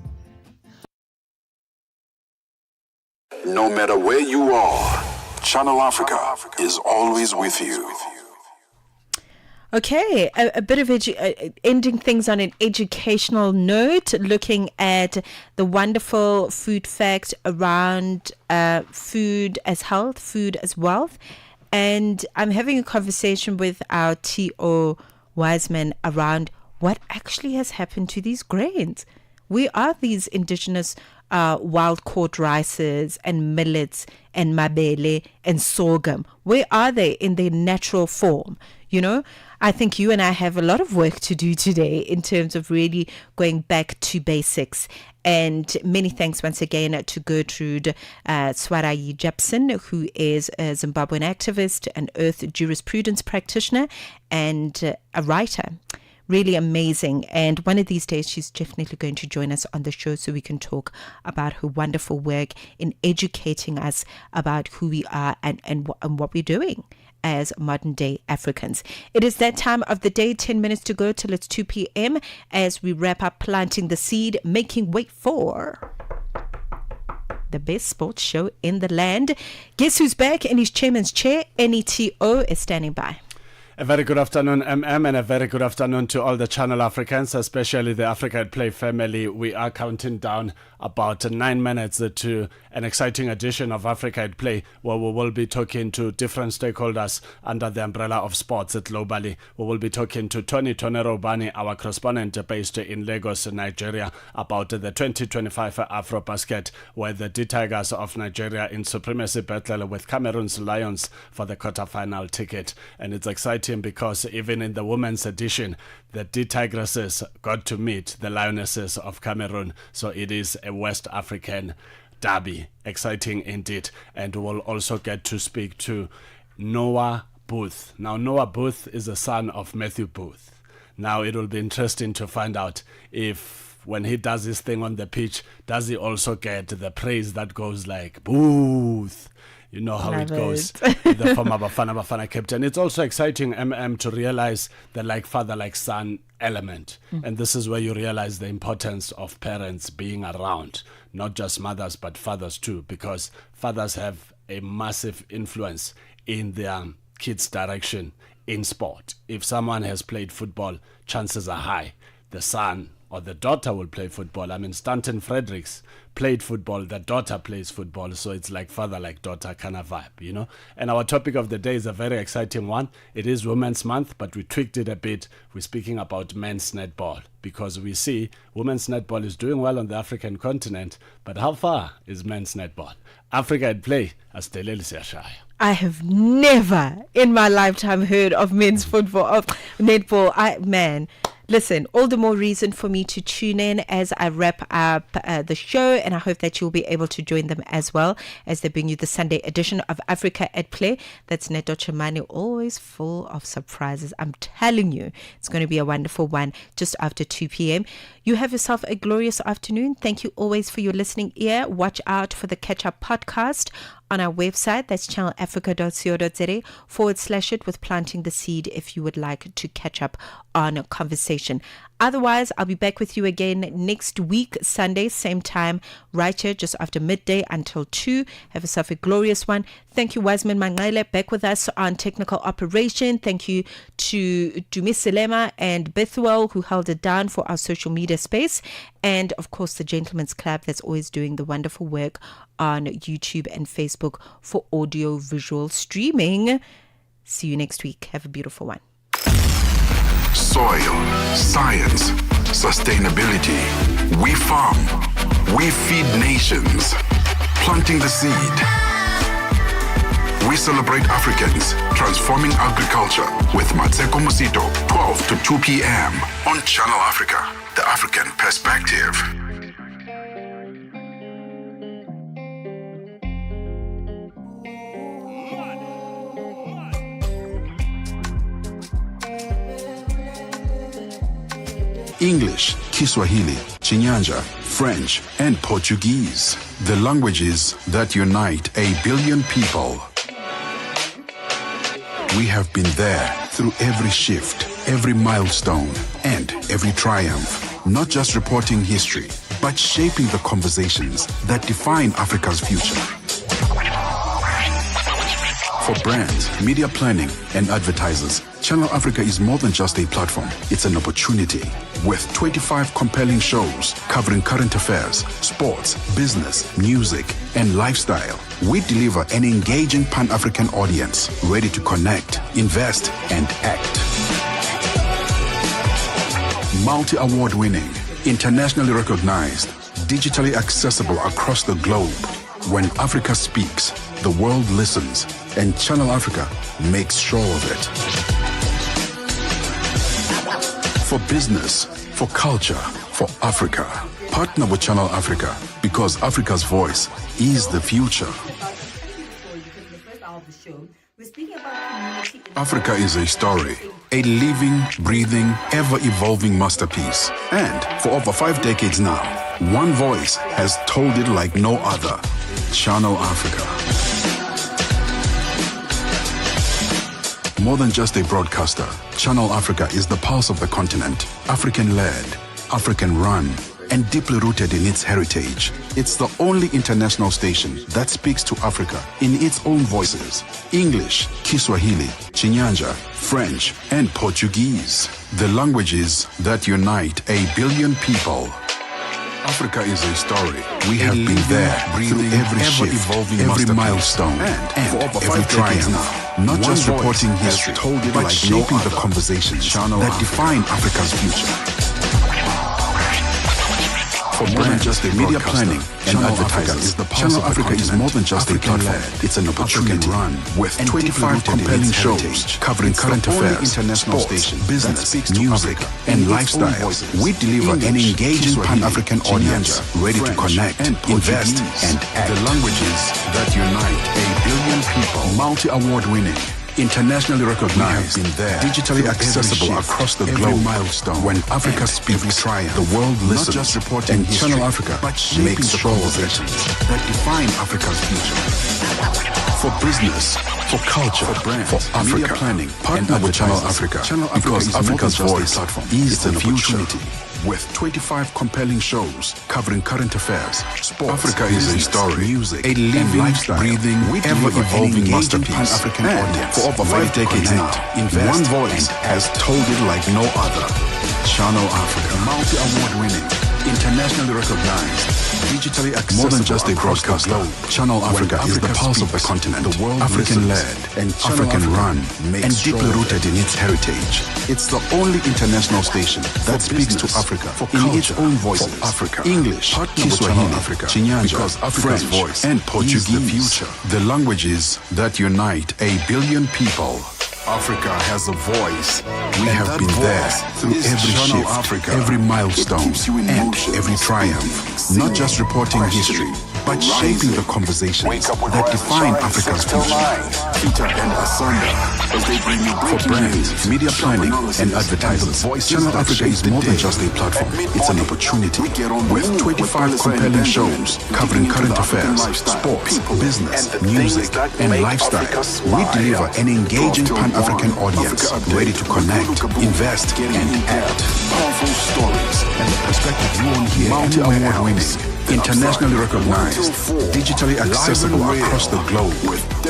No matter where you are, Channel Africa is always with you. Okay, a bit of ending things on an educational note, looking at the wonderful food facts around food as health, food as wealth. And I'm having a conversation with our T.O. Wiseman around what actually has happened to these grains. Where are these indigenous wild caught rices and millets and mabele and sorghum? Where are they in their natural form? You know, I think you and I have a lot of work to do today in terms of really going back to basics. And many thanks once again to Gertrude Swarai Jepson, who is a Zimbabwean activist, an earth jurisprudence practitioner, and a writer. Really amazing. And one of these days, she's definitely going to join us on the show so we can talk about her wonderful work in educating us about who we are and what we're doing as modern day Africans. It is that time of the day, 10 minutes to go till it's 2 p.m. as we wrap up planting the seed, making way for the best sports show in the land. Guess who's back in his chairman's chair? NETO is standing by. A very good afternoon, MM, and a very good afternoon to all the Channel Africans, especially the Africa at Play family. We are counting down about 9 minutes to an exciting edition of Africa at Play, where we will be talking to different stakeholders under the umbrella of sports globally. We will be talking to Tony Robani, our correspondent based in Lagos, Nigeria, about the 2025 AfroBasket, where the D-Tigers of Nigeria in supremacy battle with Cameroon's Lions for the quarterfinal ticket. And it's exciting because even in the women's edition, the D-Tigresses got to meet the Lionesses of Cameroon. So it is a West African derby. Exciting indeed. And we'll also get to speak to Noah Booth. Now, Noah Booth is the son of Matthew Booth. Now, it will be interesting to find out if when he does his thing on the pitch, does he also get the praise that goes like, Booth? You know how it goes. The former Bafana captain. It's also exciting, to realize the like father, like son element. And this is where you realize the importance of parents being around, not just mothers, but fathers too, because fathers have a massive influence in their kids' direction in sport. If someone has played football, chances are high the son or the daughter will play football. I mean, Stanton Fredericks played football, the daughter plays football, so it's like father, like daughter kind of vibe, you know. And our topic of the day is a very exciting one. It is Women's Month, but we tweaked it a bit. We're speaking about men's netball, because we see women's netball is doing well on the African continent, but how far is men's netball? Africa at Play, Asteleli Siashaya. I have never in my lifetime heard of men's football, of netball. Listen, all the more reason for me to tune in as I wrap up the show, and I hope that you'll be able to join them as well as they bring you the Sunday edition of Africa at Play. That's Neto Chimani, always full of surprises. I'm telling you, it's going to be a wonderful one just after 2 p.m. You have yourself a glorious afternoon. Thank you always for your listening ear. Watch out for the catch-up podcast on our website. That's channelafrica.co.za /it with Planting the Seed if you would like to catch up on a conversation. Otherwise, I'll be back with you again next week, Sunday, same time, right here, just after midday until 2. Have yourself a glorious one. Thank you, Wiseman Mangale, back with us on technical operation. Thank you to Dumi Selema and Bethuel, who held it down for our social media space. And, of course, the Gentlemen's Club that's always doing the wonderful work on YouTube and Facebook for audio-visual streaming. See you next week. Have a beautiful one. Soil, science, sustainability. We farm. We feed nations. Planting the seed. We celebrate Africans transforming agriculture with Mmatseko Mosito, 12 to 2 p.m. on Channel Africa, the African perspective. English, Kiswahili, Chinyanja, French, and Portuguese. The languages that unite 1 billion people. We have been there through every shift, every milestone, and every triumph. Not just reporting history, but shaping the conversations that define Africa's future. For brands, media planning, and advertisers, Channel Africa is more than just a platform. It's an opportunity. With 25 compelling shows covering current affairs, sports, business, music, and lifestyle, we deliver an engaging Pan-African audience ready to connect, invest, and act. Multi-award winning, internationally recognized, digitally accessible across the globe. When Africa speaks, the world listens, and Channel Africa makes sure of it. For business, for culture, for Africa, partner with Channel Africa, because Africa's voice is the future. Africa is a story, a living, breathing, ever-evolving masterpiece. And for over 5 decades now, one voice has told it like no other. Channel Africa. More than just a broadcaster, Channel Africa is the pulse of the continent. African-led, African-run, and deeply rooted in its heritage. It's the only international station that speaks to Africa in its own voices. English, Kiswahili, Chinyanja, French, and Portuguese. The languages that unite 1 billion people. Africa is a story. We have been there, breathing every shift, every milestone, and for over every triumph now. Not just reporting history, but shaping the conversations that define Africa's future. For more than just a media planning and advertisers, Channel Africa is more than just a platform. It's an opportunity with 25 compelling shows covering current affairs, sports, business, music, and lifestyle. We deliver an engaging Pan-African audience ready to connect, invest, and act. The languages that unite 1 billion people. Multi-award winning. Internationally recognized, digitally accessible across the globe. Milestone. When Africa speaks, the world listens. Not just reporting and history, Channel Africa makes sure of it that define Africa's future. For business, for culture, for brand, for Africa, planning, partner with Channel Africa, because Africa's voice is the future. With 25 compelling shows covering current affairs, sports, Africa is a story, music, a living, breathing, ever-evolving masterpiece. Pan-African audience for over 5 decades now. One voice has told it like no other. Channel Africa, multi-award winning, internationally recognized, digitally accessible. More than just a broadcaster, Channel Africa is the pulse of the continent. The world African-led and African-run, and deeply rooted in its heritage. It's the only international station that speaks to Africa in its own voices. Africa, English, Kiswahili, Chinyanja, French, voice, and Portuguese. The future. The languages that unite 1 billion people. Africa has a voice. We have been there through every shift, every milestone, and every triumph. Not just reporting history, but shaping the conversations that define Africa's future. Peter and Asanda, as they bring you For brands, media planning, and advertisers, Channel Africa is more than just a platform. It's an opportunity. With 25 compelling shows covering current affairs, sports, business, music, and lifestyle, we deliver an engaging Pan-African audience ready to connect, invest, and act. Powerful stories And the perspective you won't hear multi-award winning, internationally recognized, digitally accessible across the globe.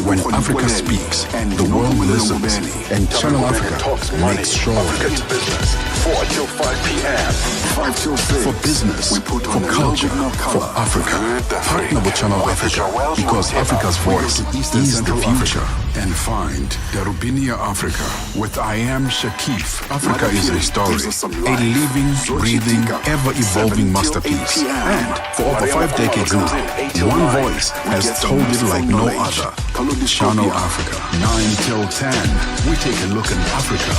When Africa speaks, the world listens, and Channel Africa makes sure. 4 till 5 p.m. 5 till 6. For business, for culture, for Africa. Partner with Channel Africa because Africa's voice is the future. And find Darubinia Africa with I Am Shakif. Africa is a story, a living, breathing, ever-evolving masterpiece. And for over 5 decades now, one voice has told it like no other. Channel Africa. 9 till 10. We take a look at Africa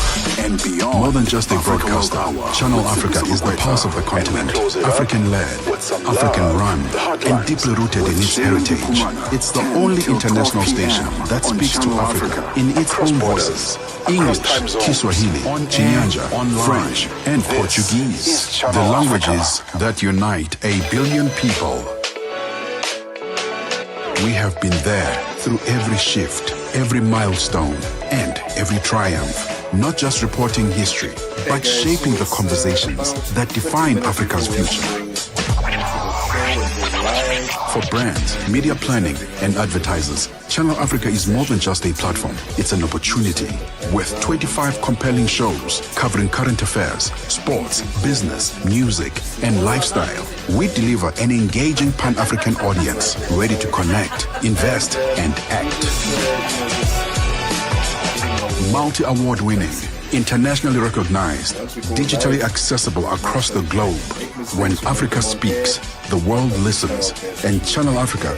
and beyond. More than just a broadcaster, Channel Africa is the pulse of the continent. African-led, African-run, and deeply rooted in its heritage. It's the only international station that speaks to Africa in its own voices. English, Kiswahili, Chinyanja, French, and Portuguese. The languages that unite 1 billion people. We have been there through every shift, every milestone, and every triumph. Not just reporting history, but shaping the conversations that define Africa's future. For brands, media planning, and advertisers, Channel Africa is more than just a platform. It's an opportunity. With 25 compelling shows covering current affairs, sports, business, music, and lifestyle, we deliver an engaging Pan-African audience ready to connect, invest, and act. Multi-award winning, internationally recognized, digitally accessible across the globe. When Africa speaks, the world listens, and Channel Africa